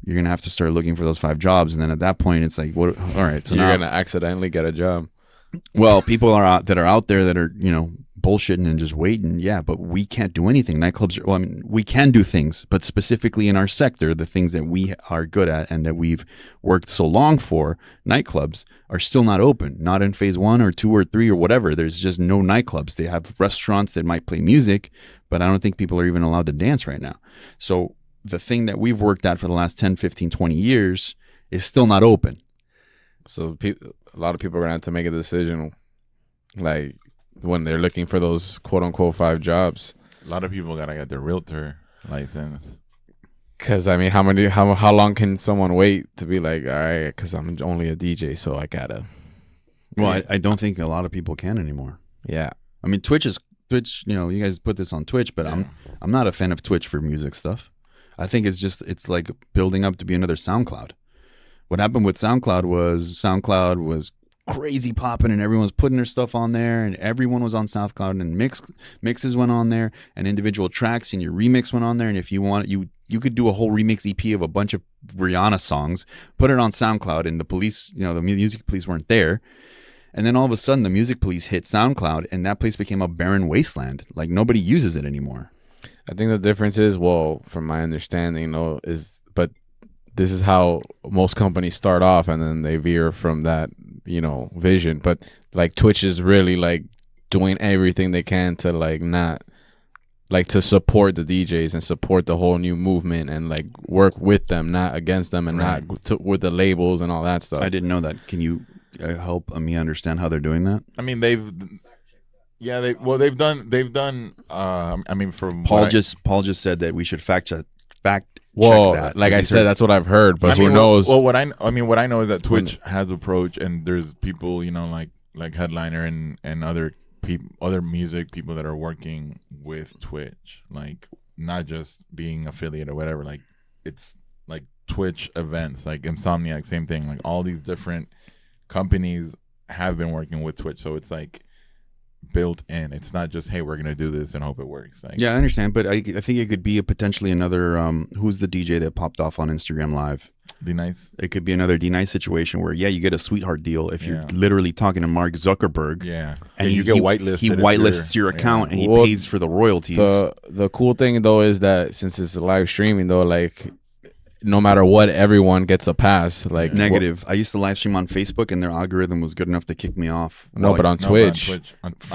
you're going to have to start looking for those 5 jobs. And then at that point, it's like, what? All right. So you're going to accidentally get a job. Well, people are out there that are, bullshitting and just waiting. Yeah, but we can't do anything. Nightclubs are, well, I mean, we can do things, but specifically in our sector, the things that we are good at and that we've worked so long for, nightclubs are still not open. Not in phase 1 or 2 or 3 or whatever. There's just no nightclubs. They have restaurants that might play music, but I don't think people are even allowed to dance right now. So the thing that we've worked at for the last 10, 15, 20 years is still not open. So a lot of people are going to have to make a decision, like, when they're looking for those quote-unquote 5 jobs. A lot of people got to get their realtor license. Because, I mean, how long can someone wait to be like, all right, because I'm only a DJ, so I got to. Well, I don't think a lot of people can anymore. Yeah. I mean, Twitch, you guys put this on Twitch, but I'm not a fan of Twitch for music stuff. I think it's like building up to be another SoundCloud. What happened with SoundCloud was crazy popping and everyone was putting their stuff on there and everyone was on SoundCloud and mixes went on there and individual tracks and your remix went on there. And if you want, you could do a whole remix EP of a bunch of Rihanna songs, put it on SoundCloud, and the police, the music police weren't there. And then all of a sudden the music police hit SoundCloud and that place became a barren wasteland. Like nobody uses it anymore. I think the difference is, well, from my understanding, but this is how most companies start off, and then they veer from that, vision. But like Twitch is really like doing everything they can to like not like to support the DJs and support the whole new movement and like work with them, not against them, and not with the labels and all that stuff. I didn't know that. Can you help me understand how they're doing that? I mean, they've done. I mean, from Paul just said that we should fact check well, that. Like I said, that's what I've heard, but who knows? Well, what I know is that Twitch has approached, and there's people, like Headliner and other music people that are working with Twitch, like not just being affiliate or whatever. Like it's like Twitch events, like Insomniac, same thing. Like all these different companies have been working with Twitch, so it's like built in. It's not just, hey, we're gonna do this and hope it works. Like, yeah, I understand, but I think it could be potentially another who's the DJ that popped off on Instagram Live? D-Nice. It could be another D-Nice situation where you get a sweetheart deal if you're literally talking to Mark Zuckerberg. Yeah. And you get whitelisted. He whitelists your account and he pays for the royalties. The cool thing though is that since it's live streaming though, like no matter what, everyone gets a pass. Like negative. I used to live stream on Facebook, and their algorithm was good enough to kick me off. But on Twitch.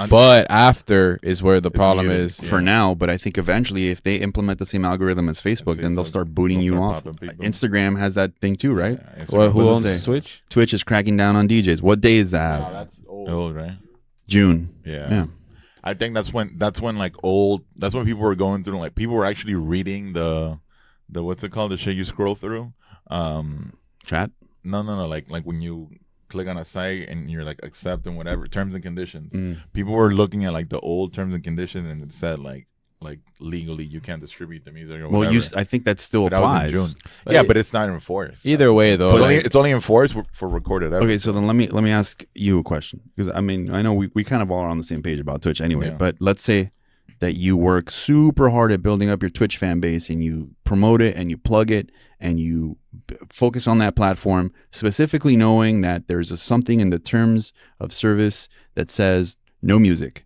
But after is where the problem is for now. But I think eventually, if they implement the same algorithm as Facebook, then they'll start booting you off. Instagram has that thing too, right? Yeah, who owns Twitch? Twitch is cracking down on DJs. What day does that have? That's old. Old, right? June. Yeah. Yeah. I think that's when that's when people were going through, like, people were actually reading the what's it called, the shit you scroll through. Chat. No, like when you click on a site and you're like accept and whatever terms and conditions. Mm. People were looking at like the old terms and conditions, and it said like legally you can't distribute the music or whatever. Well, I think that still But that was in applies. June. But Yeah, but it's not enforced. Either way, though, It's only enforced for recorded evidence. Okay, so then let me ask you a question, because I mean, I know we kind of all are on the same page about Twitch anyway, Yeah. but let's say that you work super hard at building up your Twitch fan base and you promote it and you plug it and you focus on that platform, specifically knowing that there's something in the terms of service that says no music,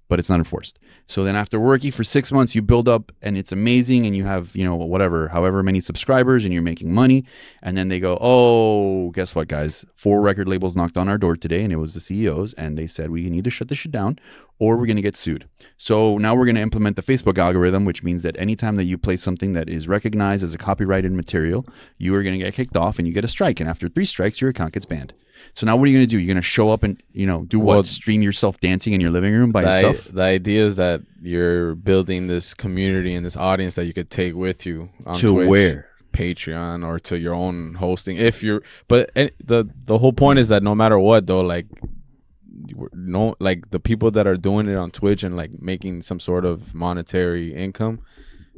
but it's not enforced. So then after working for 6 months, you build up and it's amazing and you have, however many subscribers and you're making money. And then they go, oh, guess what, guys? 4 record labels knocked on our door today, and it was the CEOs, and they said, we need to shut this shit down or we're going to get sued. So now we're going to implement the Facebook algorithm, which means that anytime that you play something that is recognized as a copyrighted material, you are going to get kicked off and you get a strike. And after 3 strikes, your account gets banned. So now what are you going to do? You're going to show up and, do what? Well, Stream yourself dancing in your living room by yourself? The idea is that you're building this community and this audience that you could take with you on To Twitch, where? Patreon, or to your own hosting. The whole point is that no matter what, though, like, the people that are doing it on Twitch and like making some sort of monetary income,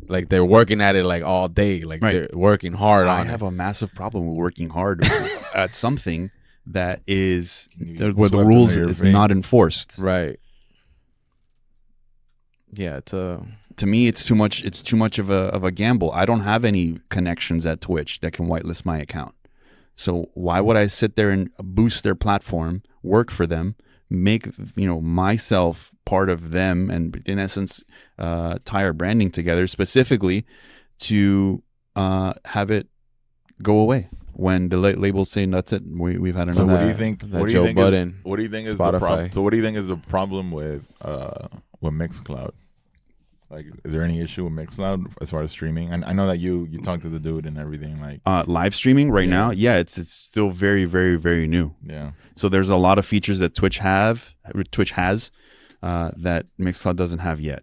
like they're working at it like all day, like they're working hard on it. I have a massive problem with working hard at something that is where the rules it's not enforced. Right. Yeah, to me it's too much. It's too much of a gamble. I don't have any connections at Twitch that can whitelist my account. So why would I sit there and boost their platform, work for them, make myself part of them, and in essence tie our branding together specifically to have it go away when the labels say that's it, we've had enough. So what do you think? What do you think is the problem? So what do you think is the problem with Mixcloud? Like, is there any issue with Mixcloud as far as streaming? And I know that you talked to the dude and everything, like live streaming right now. Yeah, it's still very, very, very new. Yeah. So there's a lot of features that Twitch has that Mixcloud doesn't have yet,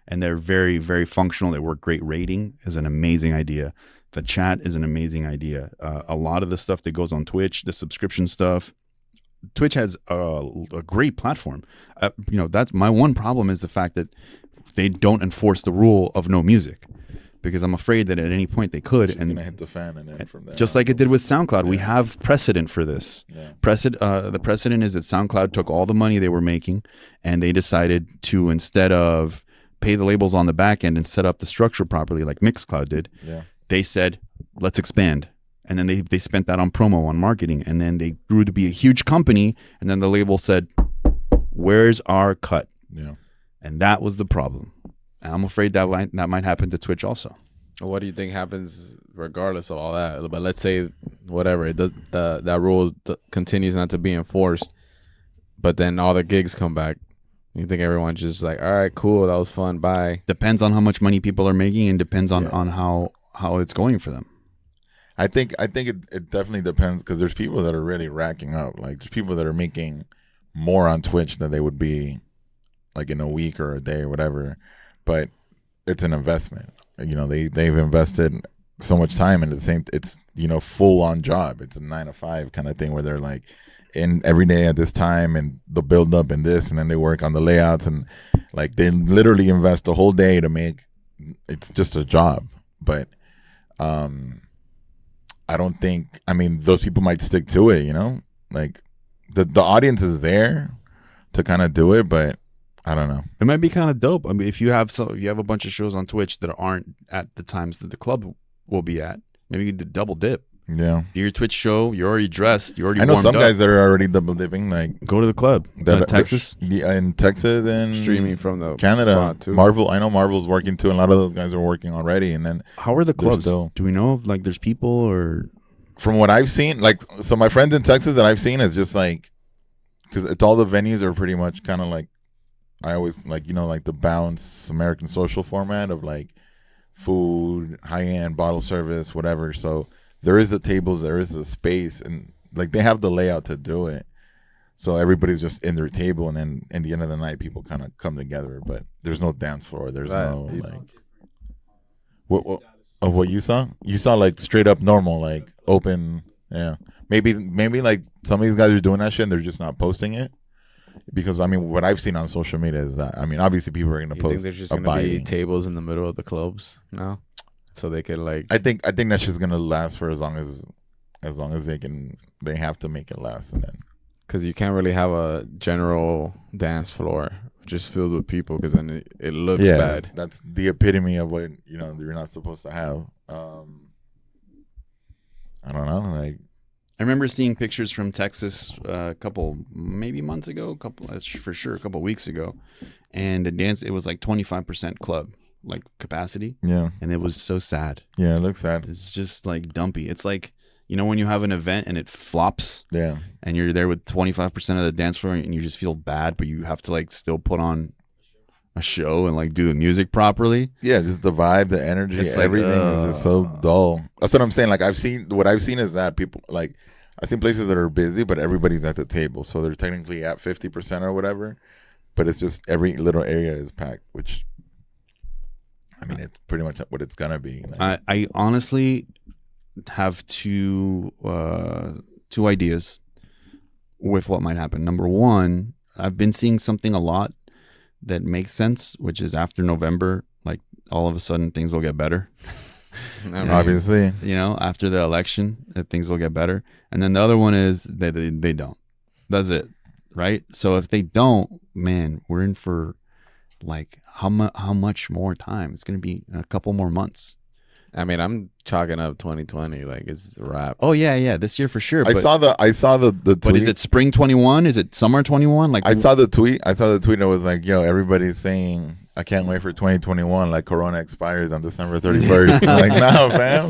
and they're very, very functional. They work great. Rating is an amazing idea. The chat is an amazing idea. A lot of the stuff that goes on Twitch, the subscription stuff, Twitch has a great platform. That's my one problem is the fact that they don't enforce the rule of no music, because I'm afraid that at any point they could. It's gonna hit the fan, and then from there, just like it did with SoundCloud, we have precedent for this. Yeah. The precedent is that SoundCloud took all the money they were making, and they decided to, instead of pay the labels on the back end and set up the structure properly like Mixcloud did, they said, let's expand. And then they spent that on promo, on marketing, and then they grew to be a huge company, and then the label said, where's our cut? Yeah. And that was the problem. And I'm afraid that might happen to Twitch also. What do you think happens regardless of all that? But let's say whatever it does, that rule continues not to be enforced, but then all the gigs come back. You think everyone's just like, all right, cool, that was fun, bye. Depends on how much money people are making, and depends on how it's going for them. I think it definitely depends, because there's people that are really racking up. Like, there's people that are making more on Twitch than they would be like in a week or a day or whatever. But it's an investment. They've invested so much time in the same. It's full on job. It's a 9 to 5 kind of thing where they're like in every day at this time, and the build up and this, and then they work on the layouts, and like they literally invest the whole day to make. It's just a job, but I don't think. I mean, those people might stick to it. Like the audience is there to kind of do it, but I don't know. It might be kind of dope. I mean, if you have a bunch of shows on Twitch that aren't at the times that the club will be at, maybe you could double dip. Yeah. Do your Twitch show. You're already dressed. You're already. I know warmed some up. guys that are already double dipping. Like, go to the club. Texas. Yeah, in Texas and Streaming from the Canada spot too. Marvel. I know Marvel's working too, and a lot of those guys are working already. And then how are the clubs? Still, do we know if like there's people or? From what I've seen, like, so my friends in Texas that I've seen is just like, because it's all the venues are pretty much kind of like, I always like, like the Bounce American Social format of like food, high end bottle service, whatever. So there is the tables, there is the space, and like they have the layout to do it. So everybody's just in their table, and then at the end of the night, people kind of come together. But there's no dance floor. There's Right. no like what of what you saw. You saw like straight up normal, like open. Yeah, maybe like some of these guys are doing that shit, and they're just not posting it. Because I mean, what I've seen on social media is that I mean, obviously people are gonna You post think there's just gonna be abiding. tables in the middle of the clubs now, so they could like? I think that shit's gonna last for as long as they have to make it last, and then Because you can't really have a general dance floor just filled with people, because then it looks bad. that's the epitome of what you're not supposed to have. I don't know, like I remember seeing pictures from Texas a couple, maybe months ago, for sure, a couple weeks ago, and the dance, it was like 25% club, like capacity, yeah, and it was so sad. it looks sad. It's just like dumpy. It's like, when you have an event and it flops, Yeah, and you're there with 25% of the dance floor, and you just feel bad, but you have to like still put on a show and like do the music properly. yeah, just the vibe, the energy, It's like, everything is just so dull. That's what I'm saying. Like what I've seen is that people like. I've seen places that are busy, but everybody's at the table, so they're technically at 50% or whatever. But it's just every little area is packed, which, I mean, it's pretty much what it's gonna be. Like, I honestly have two ideas with what might happen. Number one, I've been seeing something a lot that makes sense, which is after November, like all of a sudden things will get better. I mean, obviously, After the election, things will get better. And then the other one is that they don't. That's it, right? So if they don't, man, we're in for like how much more time? It's going to be a couple more months. I mean, I'm chalking up 2020 like it's a wrap. Oh yeah, this year for sure. I saw the tweet. But is it spring 21? Is it summer 21? Like I saw the tweet that was like, yo, everybody's saying I can't wait for 2021, like Corona expires on December 31st. Like, nah, fam.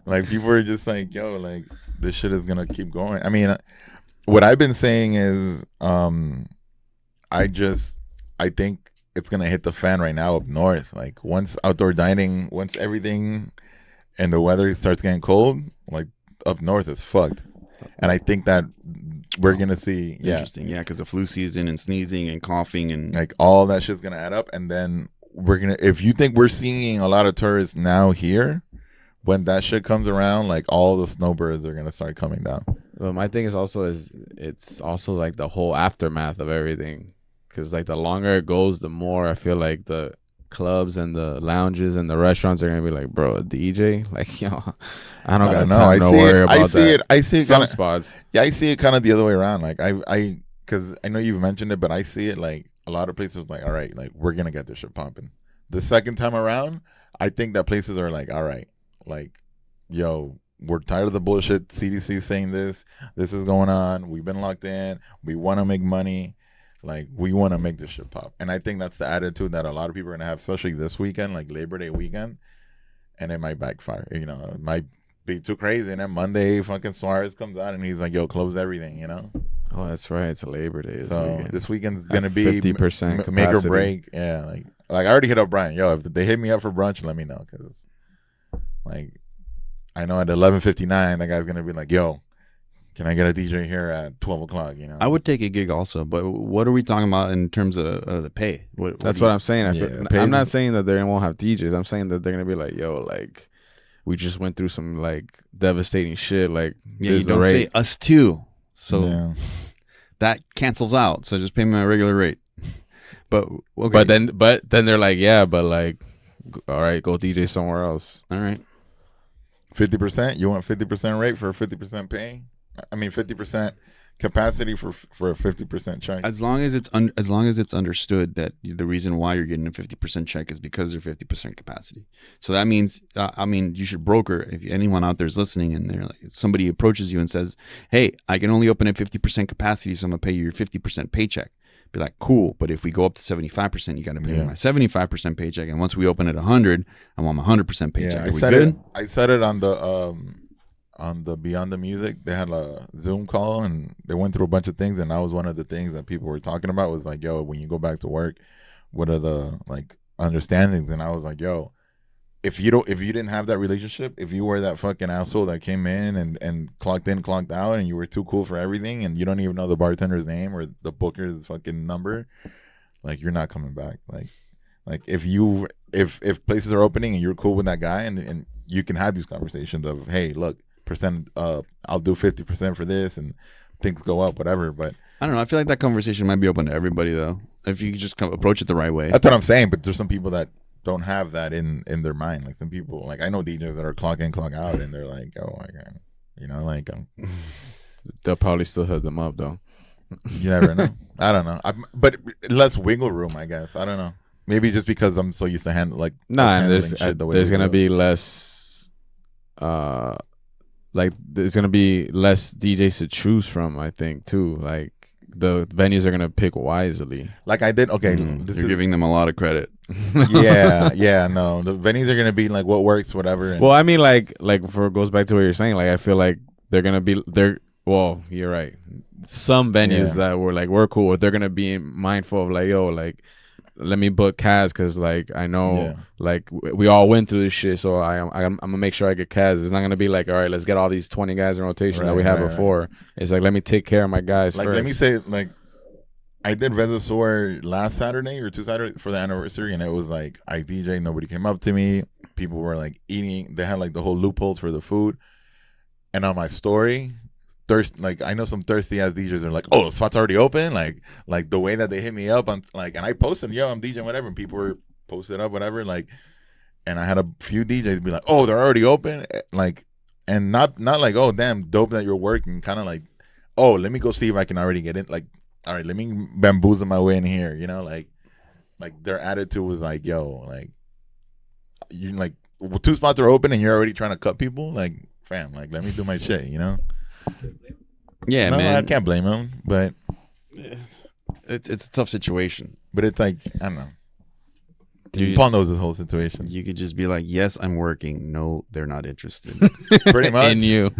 Like people are just like, yo, like this shit is gonna keep going. I mean, what I've been saying is, I think it's gonna hit the fan right now up north. Like once outdoor dining, once everything and the weather starts getting cold, like up north is fucked. And I think that we're gonna see, interesting, because of flu season and sneezing and coughing and like all that shit's gonna add up, and then if you think we're seeing a lot of tourists now here, when that shit comes around, like all the snowbirds are gonna start coming down. But my thing is it's also like the whole aftermath of everything, because like the longer it goes, the more I feel like the clubs and the lounges and the restaurants are gonna be like, bro, a DJ, like, yo, I don't got time to worry about that. I see it Some kinda, spots. Yeah, I see it kind of the other way around. Like because I know you've mentioned it, but I see it like a lot of places like, all right, like we're gonna get this shit pumping. The second time around, I think that places are like, all right, like, yo, we're tired of the bullshit. CDC saying this is going on. We've been locked in. We want to make money. Like, we want to make this shit pop. And I think that's the attitude that a lot of people are going to have, especially this weekend, like Labor Day weekend. And it might backfire. It might be too crazy. And then Monday, fucking Suarez comes out and he's like, yo, close everything, Oh, that's right. It's a Labor Day. So this weekend's going to At be 50% make or capacity. break. Yeah. Like I already hit up Brian. Yo, if they hit me up for brunch, let me know. Because, like, I know at 11:59, that guy's going to be like, yo, can I get a DJ here at 12 o'clock? I would take a gig also, but what are we talking about in terms of the pay? That's what I'm saying. pay I'm not the- saying that they won't have DJs. I'm saying that they're gonna be like, yo, like we just went through some like devastating shit. Like, Yeah, this you is the don't rate. say us too, so yeah. that cancels out. So just pay me my regular rate. But okay. But then they're like, yeah, but like, all right, go DJ somewhere else. all right. 50%? You want 50% rate for a 50% pay? I mean, 50% capacity for a 50% check. As long as it's understood that the reason why you're getting a 50% check is because they're 50% capacity. So that means, you should broker. If anyone out there is listening and they're like, somebody approaches you and says, "Hey, I can only open at 50% capacity, so I'm gonna pay you your 50% paycheck." Be like, cool, but if we go up to 75%, you got to pay me my 75% paycheck. And once we open at 100, I want my 100% paycheck. Yeah, Are we good? I said it on the Beyond the Music. They had a Zoom call and they went through a bunch of things, and that was one of the things that people were talking about was like, yo, when you go back to work, what are the like understandings? And I was like, yo, if you didn't have that relationship, if you were that fucking asshole that came in and clocked in, clocked out, and you were too cool for everything, and you don't even know the bartender's name or the booker's fucking number, like you're not coming back. Like if places are opening and you're cool with that guy, and you can have these conversations of, hey, look, I'll do 50% for this, and things go up, whatever. But I don't know. I feel like that conversation might be open to everybody though, if you just approach it the right way. that's what I'm saying. But there's some people that don't have that in their mind. Like some people, like I know DJs that are clock in, clock out, and they're like, oh my god, like They'll probably still hit them up though. you never know. I don't know. But less wiggle room, I guess. I don't know. Maybe just because I'm so used to And handling shit the way there's we gonna do. be less, like there's gonna be less DJs to choose from. I think too. Like the venues are gonna pick wisely. Like I did. Okay, You're giving them a lot of credit. yeah. No, the venues are gonna be like what works, whatever. And Well, I mean, like for it goes back to what you're saying. Like I feel like they're gonna be there. Well, you're right. Some venues that were like we're cool, they're gonna be mindful of like, yo, like let me book Kaz because like I know like we all went through this shit, so I'm gonna make sure I get Kaz. It's not gonna be like, all right, let's get all these 20 guys in rotation that we had before. It's like let me take care of my guys like first. let me say, like I did Venezuela last Saturday or 2 Saturdays for the anniversary, and it was like I DJ, nobody came up to me. People were like eating. They had like the whole loopholes for the food, and on my story. Like I know some thirsty ass DJs are like, oh, the spot's already open. Like the way that they hit me up on like, and I posted, yo, I'm DJing whatever, and people were posted up whatever. Like, and I had a few DJs be like, oh, they're already open. Like, and not like, oh, damn, dope that you're working. Kind of like, oh, let me go see if I can already get in. Like, all right, let me bamboozle my way in here. Like their attitude was like, yo, like you like 2 spots are open and you're already trying to cut people. Like, fam, like let me do my shit. Yeah, No, man. I can't blame him, but It's a tough situation. it's like I don't know. You- Paul knows this whole situation. You could just be like, yes, I'm working. No, they're not interested. Pretty much. in you.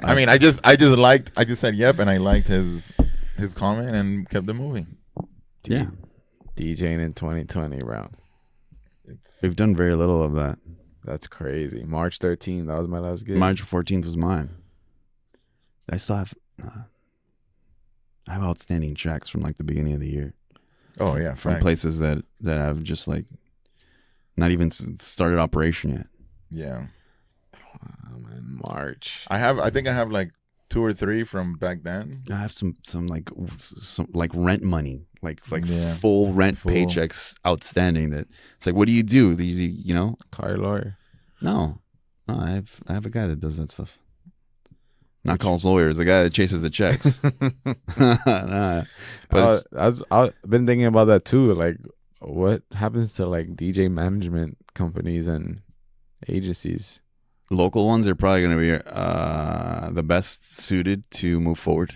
I mean, I just said yep, and I liked his comment and kept it moving. Yeah. DJing in 2020 round. We've done very little of that. That's crazy. March 13th, that was my last gig. March 14th was mine. I still have I have outstanding checks from like the beginning of the year Oh yeah, from facts. places that have just like not even started operation yet. Yeah, In March. I think I have like 2 or 3 from back then. I have some rent money, like Yeah. full rent Full. paychecks outstanding. That it's like, what do? You know? Car lawyer. No, I have a guy that does that stuff. Not calls lawyers, the guy that chases the checks. Nah, but I've been thinking about that too. Like, what happens to like DJ management companies and agencies? local ones are probably going to be the best suited to move forward.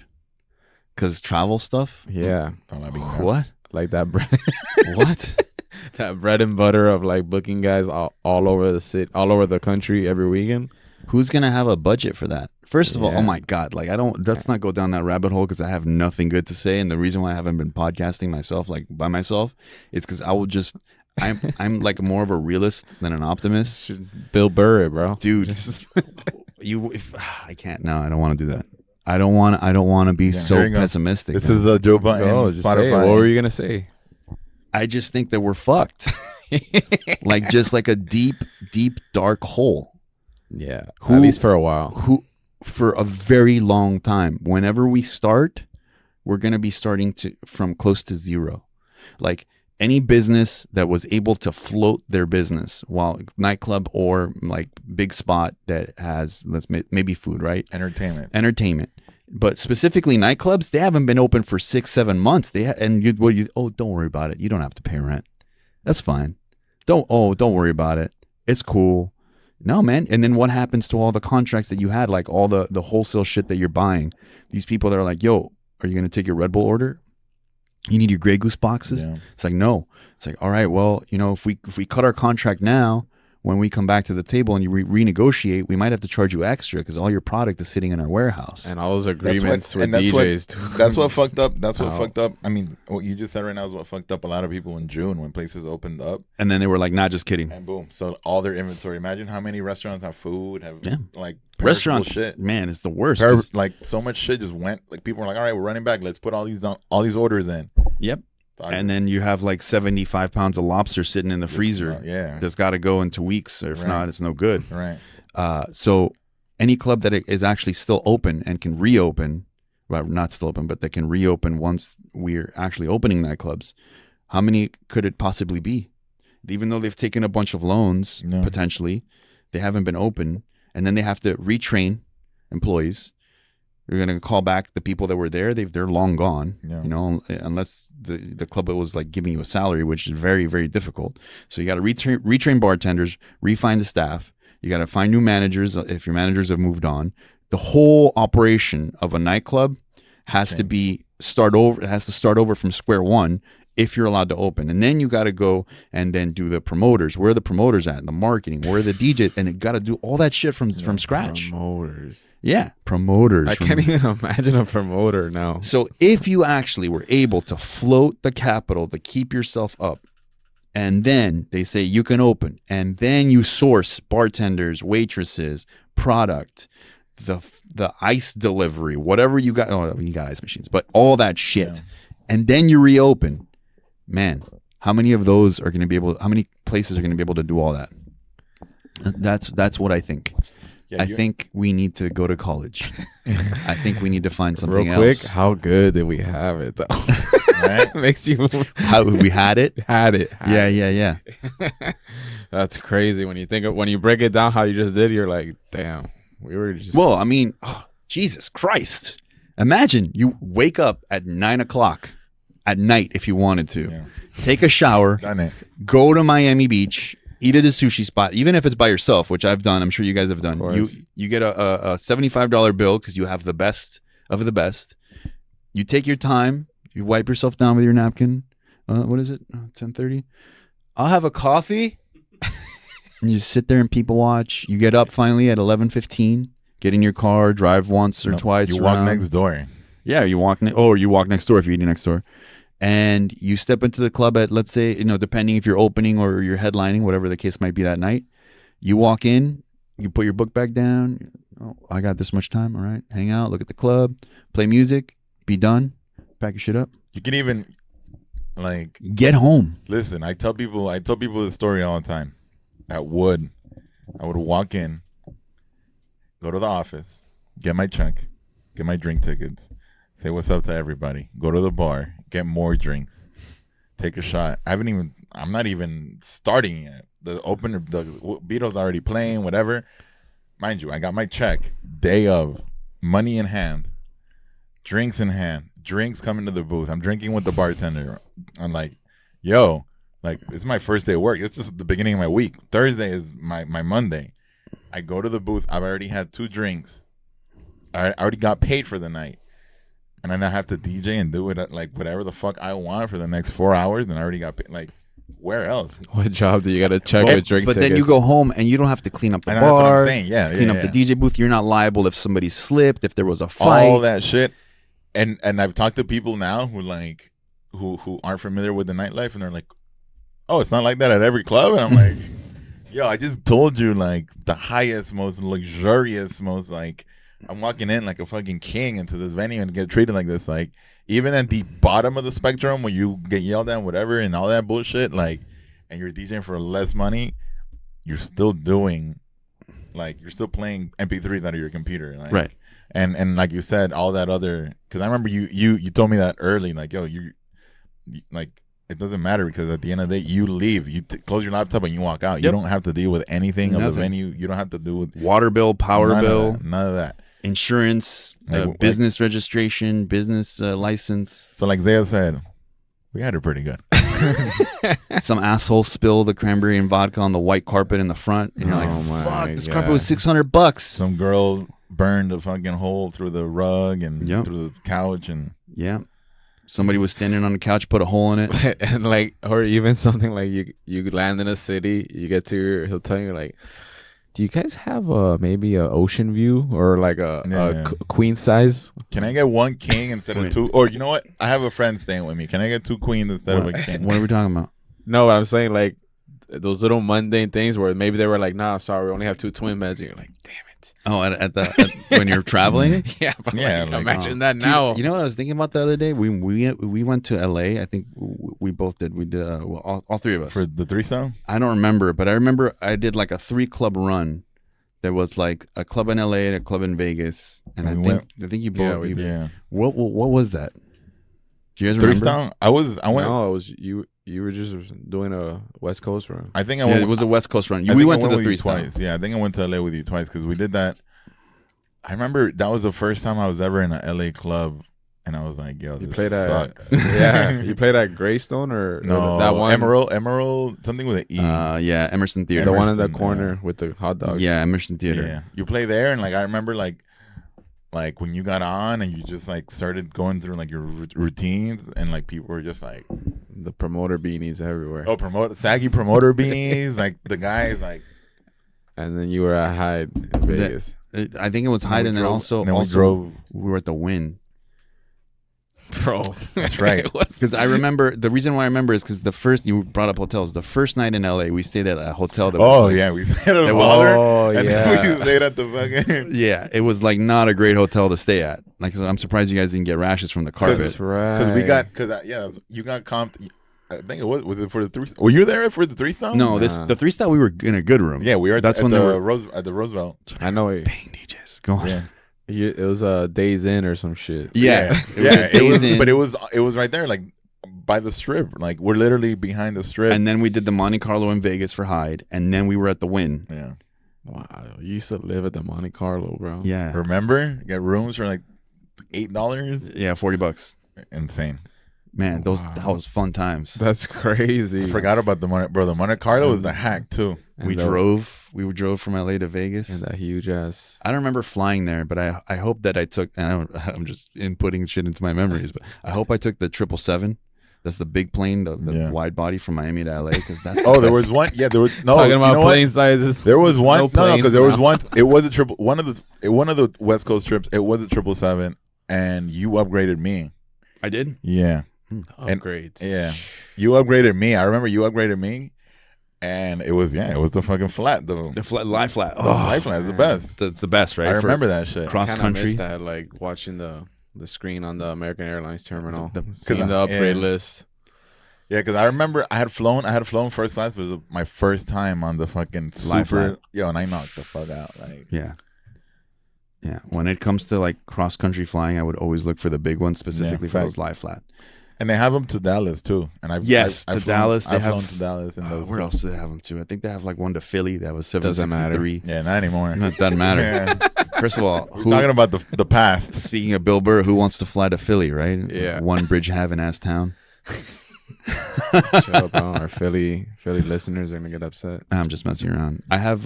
Because travel stuff? Yeah, Oh, that'd be good. What? like that bread, What? that bread and butter of like booking guys all over the city, all over the country every weekend. Who's going to have a budget for that? First of all, Yeah. oh my God, like let's not go down that rabbit hole because I have nothing good to say. And the reason why I haven't been podcasting myself, like by myself, is because I'm like more of a realist than an optimist. Bill Burr, it, bro. Dude, I can't, no, I don't want to do that. I don't want to be Yeah, so here you go. pessimistic. This is Joe Button. Go, just say it. Spotify. What were you gonna say? I just think that we're fucked. Like just like a deep, deep, dark hole. Yeah, Who- at least for a while. Who for a very long time. Whenever we start, we're going to be starting from close to zero. Like any business that was able to float their business, while nightclub or like big spot that has maybe food, right? Entertainment. But specifically nightclubs, they haven't been open for 6-7 months. Don't worry about it. You don't have to pay rent. That's fine. Don't worry about it. It's cool. No, man. And then what happens to all the contracts that you had, like all the wholesale shit that you're buying? These people that are like, yo, are you going to take your Red Bull order? You need your Grey Goose boxes? Yeah. It's like, no. It's like, all right, well, if we cut our contract now, when we come back to the table and you renegotiate, we might have to charge you extra because all your product is sitting in our warehouse. And all those agreements with that's DJs too. That's what fucked up. That's what Oh. fucked up. I mean, what you just said right now is what fucked up a lot of people in June when places opened up. And then they were like, "Not just kidding." And boom, so all their inventory. Imagine how many restaurants have food, have Yeah. like perishable Restaurants, shit. man, it's the worst. 'Cause- Like so much shit just went. Like people were like, all right, we're running back. Let's put all these orders in. Yep. So And then you have like 75 pounds of lobster sitting in the freezer. yeah, That's got to go in 2 weeks, or if Right. not, it's no good. right. So any club that is actually still open and can reopen, well, not still open, but that can reopen once we're actually opening nightclubs, how many could it possibly be? Even though they've taken a bunch of loans, No. potentially, they haven't been open, and then they have to retrain employees. They're going to call back the people that were there. They're long gone, Yeah. you know, unless the club was like giving you a salary, which is very, very difficult. So you got to retrain bartenders, refine the staff. You got to find new managers if your managers have moved on. The whole operation of a nightclub has to be start over. It has to start over from square one if you're allowed to open. And then you got to go and then do the promoters. Where are the promoters at? The marketing. Where are the DJs? And it got to do all that shit from scratch. Promoters. Yeah, promoters. I can't even imagine a promoter now. So if you actually were able to float the capital to keep yourself up, and then they say you can open, and then you source bartenders, waitresses, product, the ice delivery, whatever you got. Oh, you got ice machines, but all that shit, and then you reopen. Man, how many of those are going to be able? How many places are going to be able to do all that? That's what I think. Yeah, I think we need to go to college. I think we need to find something Real quick, else. how good did we have it though? Right? Makes you How we had it? had it. Yeah. That's crazy when you think of, when you break it down how you just did. You're like, damn, we were just. Well, I mean, Jesus Christ! Imagine you wake up at 9 o'clock at night if you wanted to, Yeah. take a shower, Done it. go to Miami Beach, eat at a sushi spot, even if it's by yourself, which I've done. I'm sure you guys have done. course. You get a $75 bill because you have the best of the best. You take your time. You wipe yourself down with your napkin. What is it? 10:30. I'll have a coffee. And you sit there and people watch. You get up finally at 11:15. Get in your car, drive once or No, twice. You walk around. next door. Yeah, you walk or you walk next door if you're eating next door. And you step into the club at, let's say, depending if you're opening or you're headlining, whatever the case might be that night. You walk in, you put your book bag down. Oh, I got this much time. All right. Hang out, look at the club, play music, be done, pack your shit up, You can even like get home. listen. I tell people this story all the time. At Wood, I would walk in, go to the office, get my check, get my drink tickets, say what's up to everybody, go to the bar, get more drinks, take a shot. I'm not even starting yet. The Beatles already playing, whatever. Mind you, I got my check day of, money in hand, drinks in hand, drinks coming to the booth. I'm drinking with the bartender. I'm like, yo, like it's my first day of work. This is the beginning of my week. Thursday is my Monday. I go to the booth. I've already had 2 drinks. I already got paid for the night. And then I have to DJ and do it at, like whatever the fuck I want for the next 4 hours. And I already got paid. Like, where else? What job do you got to check But with drink then tickets? you go home and you don't have to clean up the And bar. that's what I'm saying. Yeah, Clean yeah, up yeah. the DJ booth. You're not liable if somebody slipped, if there was a fight. All that shit. And I've talked to people now who like who aren't familiar with the nightlife, and they're like, oh, it's not like that at every club. And I'm like, yo, I just told you, like, the highest, most luxurious, most like, I'm walking in like a fucking king into this venue and get treated like this. Like, even at the bottom of the spectrum where you get yelled at, whatever, and all that bullshit, like, and you're DJing for less money, you're still doing, like, you're still playing MP3s out of your computer, like, Right. And like you said, all that other, because I remember you told me that early, like, yo, you like, it doesn't matter because at the end of the day, you leave, you close your laptop and you walk out. You Yep. don't have to deal with anything of the Nothing. venue. You don't have to do with Water bill, power none bill, of that, none of that. insurance, Like- business registration, business license. So like Zaya said, we had it pretty good. Some asshole spilled the cranberry and vodka on the white carpet in the front, and you're Oh like, my "Fuck, this God. carpet was $600." Some girl burned a fucking hole through the rug and Yep. through the couch, and Yeah, Somebody was standing on the couch, put a hole in it. And like, or even something like you land in a city, you get to he'll tell you like, do you guys have maybe a ocean view or like a queen size? Can I get one king instead of two? Or you know what? I have a friend staying with me. Can I get two queens instead of a king? What are we talking about? No, I'm saying like those little mundane things where maybe they were like, nah, sorry, we only have 2 twin beds. And you're like, damn it. Oh, when you're traveling. Yeah, but Yeah, like, like, imagine that Dude, now. you know what I was thinking about the other day? We went to LA. I think we both did. We did. Well, all 3 of us. For the threesome? I don't remember, but I remember I did like a 3-club run. There was like a club in LA and a club in Vegas, and And we I think you both. Yeah. What was that? Do you guys remember? Threesome? I went. No, it was you. You were just doing a West Coast run. I think I Yeah, went. it was a West Coast run. I We think went I to the with you 3-star. twice. Yeah, I think I went to LA with you twice because we did that. I remember that was the first time I was ever in a LA club, and I was like, "Yo, You this played at sucks." yeah. You played at Greystone or No, that one Emerald, something with an E. Yeah, Emerson Theater. the one in the Emerson, corner with the hot dogs. Yeah, Emerson Theater. Yeah, you play there, and like I remember, like when you got on and you just like started going through like your routines, and like people were just like, The promoter beanies everywhere. "Oh, saggy promoter beanies," like the guys like. And then you were at Hyde in Vegas. I think it was Hyde, and then also we drove. we were at the Wynn. Bro. That's right. Because I remember, the reason why I remember is because the first, you brought up hotels, the first night in LA, we stayed at a hotel that was Oh like, yeah, we stayed at a It was- baller. Oh, and yeah. then we stayed at the fucking. yeah, it was like not a great hotel to stay at. Like, so I'm surprised you guys didn't get rashes from the carpet. That's right. Because we got you got comped. I think it was it for the threesome? Were you there for the threesome? No, Nah. the 3-star, we were in a good room. Yeah, we were. That's at when the they were Roosevelt. I know it. paying DJs. Go on. Yeah, It was Days In or some shit. Yeah, yeah. It was in. But it was right there, like by the strip. Like we're literally behind the strip. And then we did the Monte Carlo in Vegas for Hyde, and then we were at the Wynn. yeah, Wow. You used to live at the Monte Carlo, bro. Yeah, remember? Get rooms for like $8. yeah, $40. Insane. Man, Wow. that was fun times. That's crazy. I forgot about the Monte, bro. The Monte Carlo was the hack too. And We drove from LA to Vegas. And that huge ass. I don't remember flying there, but I hope that I took. And I'm just inputting shit into my memories, but I hope I took the 777. That's the big plane, the Yeah. wide body from Miami to LA. Because that's Oh, there was one. Yeah, there was no. Talking you about know what? plane sizes. There was one. No, planes because there was now. one. It was a triple. One of the West Coast trips. It was a 777, and you upgraded me. I did. Yeah, Upgrades. yeah. You upgraded me. I remember you upgraded me, and it was the fucking flat though. The lie flat. The life flat is the best. That's the best, right? I For remember that shit. cross Kinda country. missed that, like watching the screen on the American Airlines terminal, The- seeing the upgrade yeah. list. Yeah, because I remember I had flown first class. But it was my first time on the fucking Life super. flight. Yo, and I knocked the fuck out. Like, Yeah. Yeah. When it comes to like cross country flying, I would always look for the big ones specifically for fact. those lie flat. and they have them to Dallas too. And I've Yes, I've to flown, Dallas, they I've have- flown to Dallas and those. Where too. else do they have them too? I think they have like one to Philly that was Doesn't matter. 763. Yeah, not anymore. No, it doesn't matter. Yeah. First of all, We're talking about the past. speaking of Bill Burr, who wants to fly to Philly, right? Yeah. One bridge having ass town. Shut up, bro. Our Philly listeners are gonna get upset. I'm just messing around. I have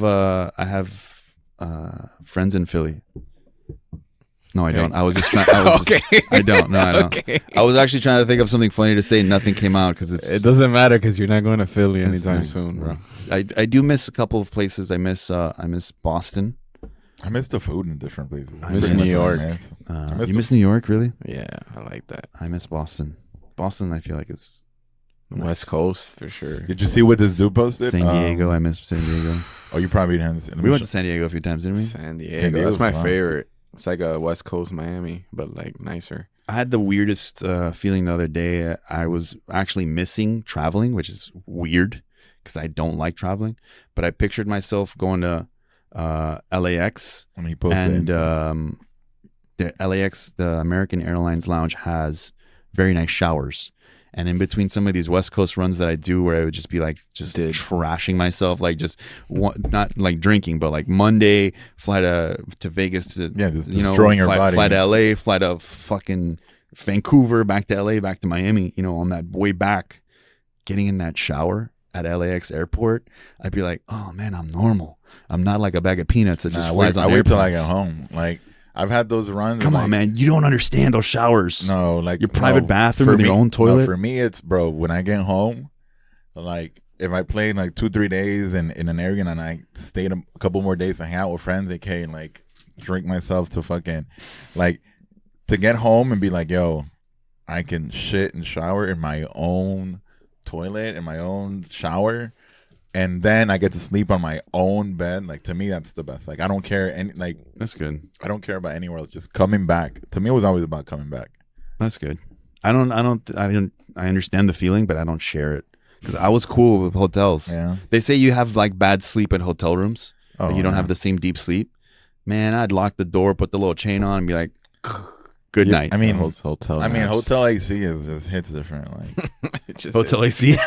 friends in Philly. No, I don't. I was just trying. I don't. No, I don't. Okay. I was actually trying to think of something funny to say. Nothing came out because It doesn't matter because you're not going to Philly anytime fine. soon, bro. I do miss a couple of places. I miss Boston. I miss the food in different places. I miss Pretty New much York. what I miss. You the- miss New York, really? Yeah, I like that. I miss Boston. Boston, I feel like it's West Coast for sure. Did you see what this dude posted? San Diego. I miss San Diego. Oh, you probably didn't. We went to San Diego a few times, didn't we? San Diego. San Diego's That's my fun. favorite. It's like a West Coast Miami, but like nicer. I had the weirdest feeling the other day. I was actually missing traveling, which is weird because I don't like traveling. But I pictured myself going to LAX, When he posted and it. the LAX, the American Airlines Lounge, has very nice showers. And in between some of these West Coast runs that I do, where I would just be like, just trashing myself, like just not like drinking, but like Monday, fly to Vegas to, just destroying your body. fly to LA, fly to fucking Vancouver, back to LA, back to Miami. On that way back, getting in that shower at LAX airport, I'd be like, oh man, I'm normal. I'm not like a bag of peanuts that just flies on I wait till I airplanes. get home. Like I've had those runs. Come and, on, man. You don't understand those showers. No, like Your private bathroom for with your me- own toilet? No, for me, it's bro. When I get home, like if I played like 2-3 days in an area and I stayed a couple more days to hang out with friends, aka like drink myself to fucking like to get home and be like, yo, I can shit and shower in my own toilet in my own shower. And then I get to sleep on my own bed. Like to me, that's the best. Like I don't care any like That's good. I don't care about anywhere else. Just coming back. To me, it was always about coming back. That's good. I understand the feeling, but I don't share it because I was cool with hotels. Yeah. They say you have like bad sleep at hotel rooms. Oh, You don't yeah. have the same deep sleep. Man, I'd lock the door, put the little chain on, and be like, "Good Yeah, night." I mean, hotel. hotel AC is just hits different. Like Hotel AC.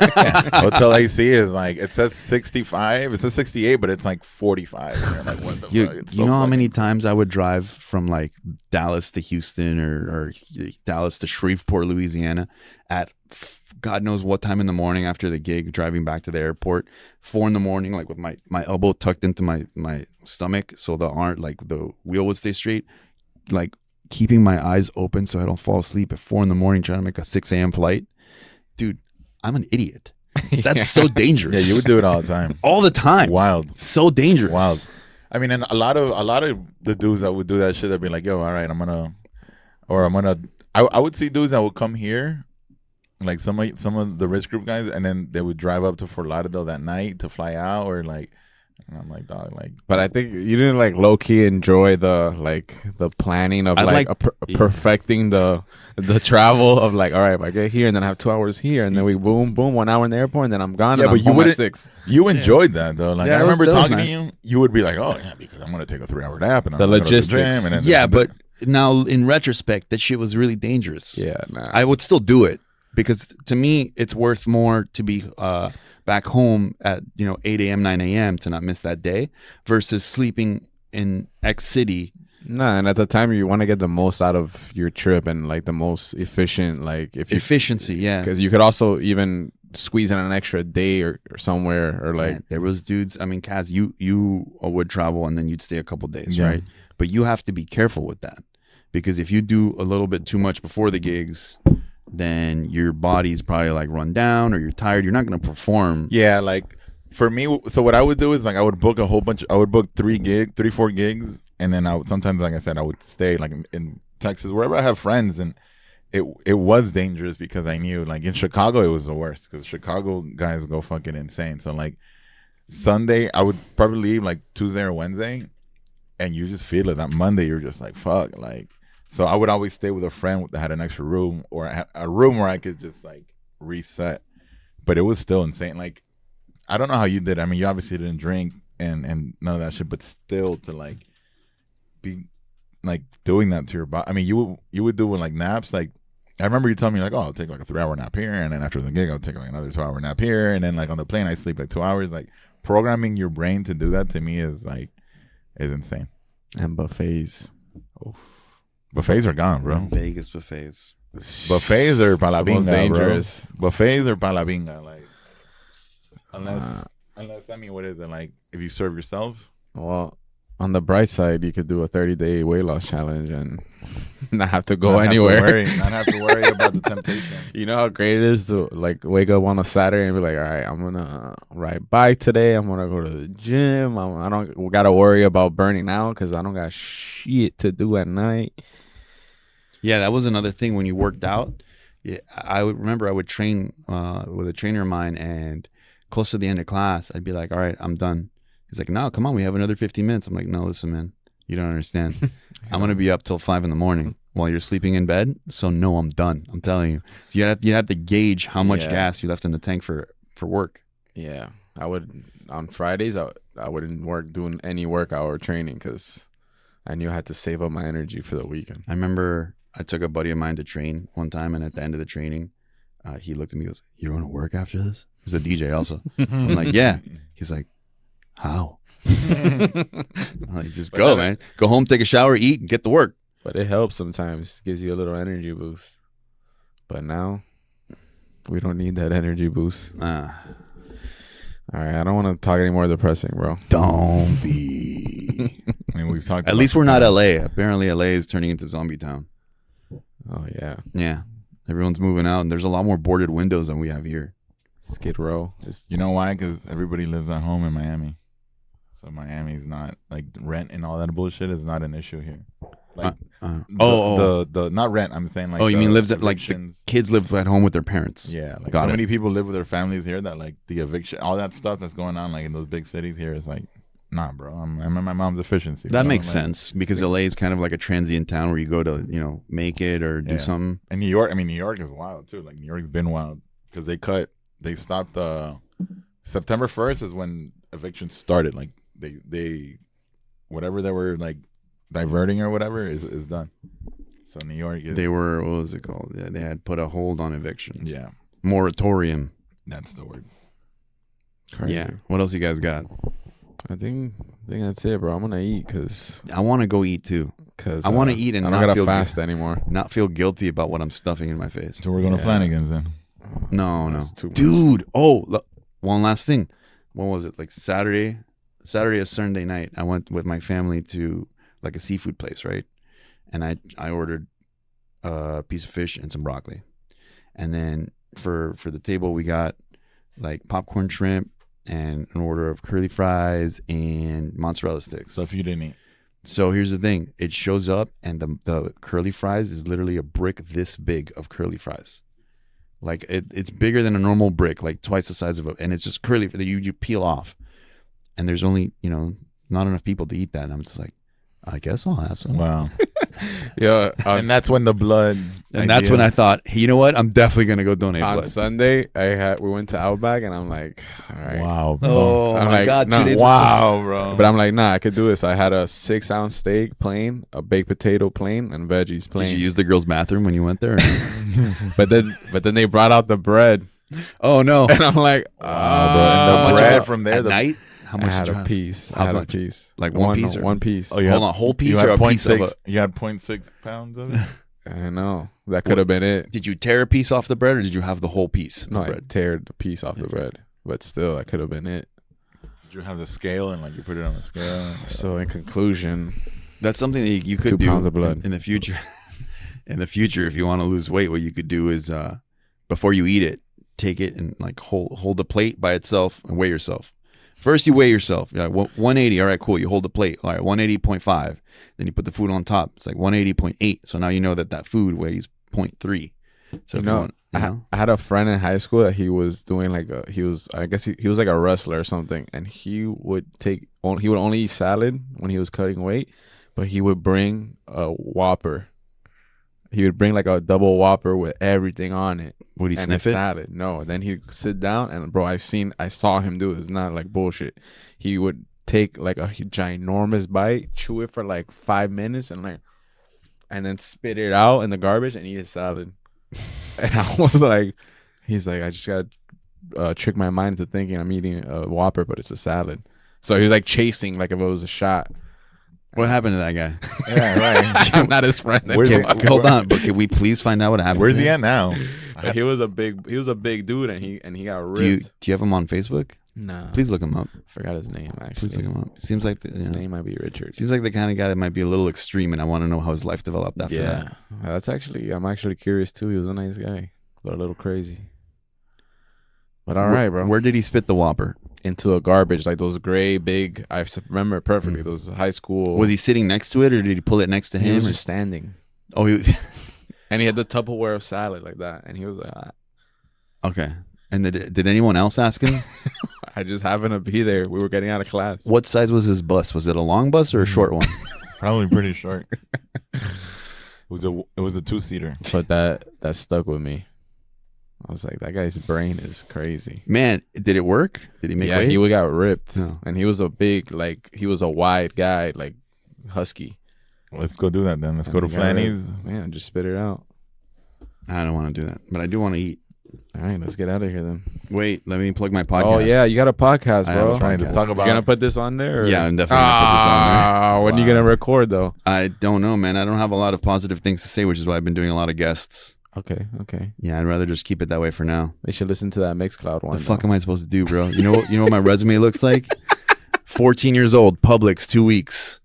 hotel AC is like it says 65, it says 68, but it's like 45. And you're like, what the You, fuck? It's you so know how fucking- many times I would drive from like Dallas to Houston or Dallas to Shreveport, Louisiana at God knows what time in the morning after the gig, driving back to the airport, 4 a.m, like with my elbow tucked into my stomach so the wheel would stay straight, like keeping my eyes open so I don't fall asleep at 4 a.m, trying to make a 6 a.m. flight. Dude, I'm an idiot. That's so dangerous. Yeah, you would do it all the time. all the time. Wild. So dangerous. Wild. I mean, and a lot of the dudes that would do that shit, they'd be like, yo, all right, I would see dudes that would come here, like some of the rich group guys, and then they would drive up to Fort Lauderdale that night to fly out, or like, and I'm like, dog, like, But I think you didn't like low key enjoy the planning of I perfecting the travel of like, all right, if I get here and then I have 2 hours here and then we boom 1 hour in the airport and then I'm gone. Yeah, and but I'm you home at wouldn't- 6. you enjoyed that though. Like Yeah, I that was- remember that was talking nice. to you, you would be like, oh yeah, because I'm gonna take a 3-hour nap and I'm The gonna go to the logistics. gym, and then Yeah, this and but now in retrospect, that shit was really dangerous. Yeah, nah. I would still do it because to me, it's worth more to be back home at 8 a.m., 9 a.m. to not miss that day versus sleeping in X city. Nah, and at the time you want to get the most out of your trip and like the most efficient, like if you Efficiency, yeah. because you could also even squeeze in an extra day or somewhere or like Man, there was dudes. I mean, Kaz, you would travel and then you'd stay a couple days, Yeah. right? But you have to be careful with that because if you do a little bit too much before the gigs, then your body's probably like run down or you're tired. You're not going to perform. yeah, like for me, so what I would do is like I would book I would book 4 gigs, and then I would sometimes, like I said, I would stay like in Texas, wherever I have friends, and it was dangerous because I knew like in Chicago it was the worst because Chicago guys go fucking insane. So like Sunday I would probably leave like Tuesday or Wednesday, and you just feel it. That Monday you're just like fuck, like. So I would always stay with a friend that had an extra room or a room where I could just like reset. But it was still insane. Like, I don't know how you did. I mean, you obviously didn't drink and none of that shit, but still to like be like doing that to your body. I mean, you would do with like naps. Like, I remember you telling me like, oh, I'll take like a 3-hour nap here, and then after the gig, I'll take like another 2-hour nap here, and then like on the plane, I sleep like 2 hours. Like, programming your brain to do that to me is insane. and buffets. Buffets are gone, bro. Vegas buffets. Buffets are para la It's the most binga, dangerous. bro. Buffets are para la binga, like unless I mean, what is it like if you serve yourself? Well, on the bright side, you could do a 30-day weight loss challenge and not have to go Not have to anywhere. not have to worry about the temptation. You know how great it is to like wake up on a Saturday and be like, all right, I'm gonna ride bike today. I'm gonna go to the gym. I don't gotta worry about burning out because I don't got shit to do at night. Yeah, that was another thing when you worked out. Yeah, I would remember I would train with a trainer of mine, and close to the end of class, I'd be like, all right, I'm done. He's like, no, come on, we have another 15 minutes. I'm like, no, listen, man, you don't understand. I'm going to be up till 5 a.m. while you're sleeping in bed. So no, I'm done. I'm telling you. So you have to gauge how much Yeah. gas you left in the tank for work. Yeah, I would on Fridays. I wouldn't doing any workout or training because I knew I had to save up my energy for the weekend. I remember I took a buddy of mine to train one time, and at the end of the training, he looked at me and goes, "You're going to work after this?" He's a DJ also. I'm like, "Yeah." He's like, "How?" I'm like, just go, man. Go home, take a shower, eat, and get to work. But it helps sometimes. Gives you a little energy boost. But now we don't need that energy boost. All right, I don't want to talk any more depressing, bro. Don't be. I mean, we've talked. At least we're not LA. Apparently, LA is turning into zombie town. Oh yeah, Yeah, everyone's moving out, and there's a lot more boarded windows than we have here. Skid Row. You know why? Because everybody lives at home in Miami, so Miami's not like rent and all that bullshit is not an issue here. Like the not rent. I'm saying like you mean lives at like the evictions. kids live at home with their parents? Yeah, like Got so it. many people live with their families here that like the eviction, all that stuff that's going on like in those big cities here is like, nah, bro. I'm in my mom's efficiency. That bro. makes Like, sense because LA is kind of like a transient town where you go to make it or do Yeah. something. And New York, I mean, New York is wild too. Like New York's been wild because they stopped. September 1st is when evictions started. Like they whatever they were like diverting or whatever is done. So New York is They were, what was it called? Yeah, they had put a hold on evictions. yeah, Moratorium. that's the word. Crazy. Yeah. What else you guys got? I think that's it, bro. I'm gonna eat because I want to go eat too. I want to eat and I not don't gotta feel fast anymore. not feel guilty about what I'm stuffing in my face. So we're going to Yeah. Flanagan's then. No, That's too much. dude. Oh, look, one last thing. What was it? Like Saturday or Sunday night, I went with my family to like a seafood place, right? And I ordered a piece of fish and some broccoli, and then for the table we got like popcorn shrimp and an order of curly fries and mozzarella sticks. Stuff you didn't eat. So here's the thing: it shows up, and the curly fries is literally a brick this big of curly fries. Like it's bigger than a normal brick, like twice the size of it, and it's just curly that you peel off. And there's only not enough people to eat that, and I'm just like, I guess I'll have some. Wow. Yeah, And that's when the blood. And that's when I thought, hey, you know what? I'm definitely gonna go donate on blood. Sunday we went to Outback and I'm like, all right. Wow. Bro. Oh I'm my like, God! no, 2 days. Wow, bro. But I'm like, nah, I could do this. I had a 6-ounce steak plain, a baked potato plain, and veggies Did plain. you use the girls' bathroom when you went there? but then they brought out the bread, Oh no! and I'm like, Wow, bro. And the How much bread about- from there. at night? How I much had did you a have? piece. How I had much? a piece, Like one piece or- one piece. Oh, you Hold had- on, whole piece you or had a piece of 0.6. a? You had 0.6 pounds of it. I know that could have been it. Did you tear a piece off the bread, or did you have the whole piece? No, of I bread? teared the piece off the bread, but still, that could have been it. Did you have the scale and like you put it on the scale? So in conclusion, That's something that you could 2 do pounds of blood. in the future. In the future, if you want to lose weight, what you could do is before you eat it, take it and like hold the plate by itself and weigh yourself. First, you weigh yourself. You're like, 180. All right, cool. You hold the plate. All right, 180.5. Then you put the food on top. It's like 180.8. So now you know that food weighs 0.3. So if you want, I had a friend in high school that he was doing like he was like a wrestler or something, and he would only eat salad when he was cutting weight, but he would bring a Whopper. He would bring like a double Whopper with everything on it. would he and sniff a it? salad. No, then he'd sit down and bro, I saw him do it. It's not like bullshit. He would take like a ginormous bite, chew it for like 5 minutes, and then spit it out in the garbage and eat his salad. And I was like, he's like, I just got trick my mind into thinking I'm eating a Whopper, but it's a salad. So he was like chasing like if it was a shot. What happened to that guy? Yeah, right. I'm not his friend. Where's anymore. he- Hold on, but can we please find out what happened? Where's to he him? at now? But he was a big dude, and he got ripped. Do you have him on Facebook? Nah, Please look him up. forgot his name actually. Please look him up. It seems like His name might be Richard. seems like the kind of guy that might be a little extreme, and I want to know how his life developed after that. I'm actually curious too. He was a nice guy, but a little crazy. But all right, bro. Where did he spit the Whopper? Into a garbage, like those gray big. I remember it perfectly. Mm. Those high school. Was he sitting next to it, or did he pull it next to He him? was or- just standing, Oh, he was. and he had the Tupperware of salad like that, and he was like, Okay. And did anyone else ask him? I just happened to be there. We were getting out of class. What size was his bus? Was it a long bus or a short one? Probably pretty short. It was a 2-seater. But that stuck with me. I was like, that guy's brain is crazy. Man, did it work? Did he make Yeah, weight? he got ripped, No. and he was a big, he was a wide guy, like husky. Let's go do that then. Let's go to And he got Flanny's. ripped. Man, just spit it out. I don't want to do that, but I do want to eat. All right, let's get out of here then. Wait, let me plug my podcast. Oh yeah, you got a podcast, I have bro. a Right, let's podcast. talk You about. gonna put this on there? Or? Yeah, I'm definitely gonna put this on there. When you Wow. gonna record though? I don't know, man. I don't have a lot of positive things to say, which is why I've been doing a lot of guests. Okay. Yeah, I'd rather just keep it that way for now. They should listen to that Mixcloud one. What the fuck am I supposed to do, bro? You know what my resume looks like? 14 years old, Publix, 2 weeks.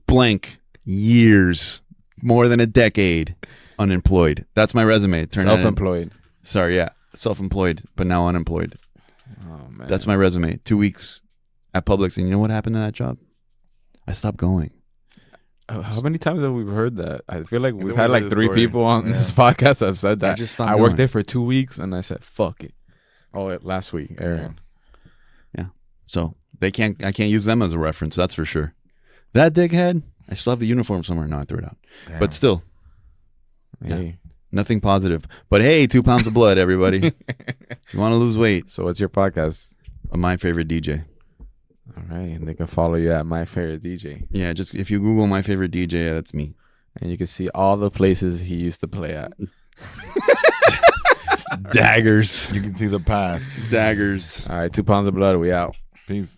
Blank years, more than a decade, unemployed. That's my resume. Self-employed. Sorry, yeah, self-employed, but now unemployed. Oh man. That's my resume. 2 weeks at Publix, and you know what happened to that job? I stopped going. How many times have we heard that? I feel like we've we've had like heard the 3 story. people on Yeah. this podcast that have said I that. just stopped I worked going. there for 2 weeks and I said, fuck it. Oh, last week, Aaron. So I can't use them as a reference. That's for sure. That dickhead. I still have the uniform somewhere. No, I threw it out. Damn. But still, Hey. nothing positive. But hey, 2 pounds of blood, everybody. You want to lose weight? So what's your podcast? My favorite DJ. All right. And they can follow you at My Favorite DJ. Yeah, just if you Google my favorite DJ, that's me. And you can see all the places he used to play at. Daggers. You can see the past. Daggers. All right. 2 pounds of blood. We out. Peace.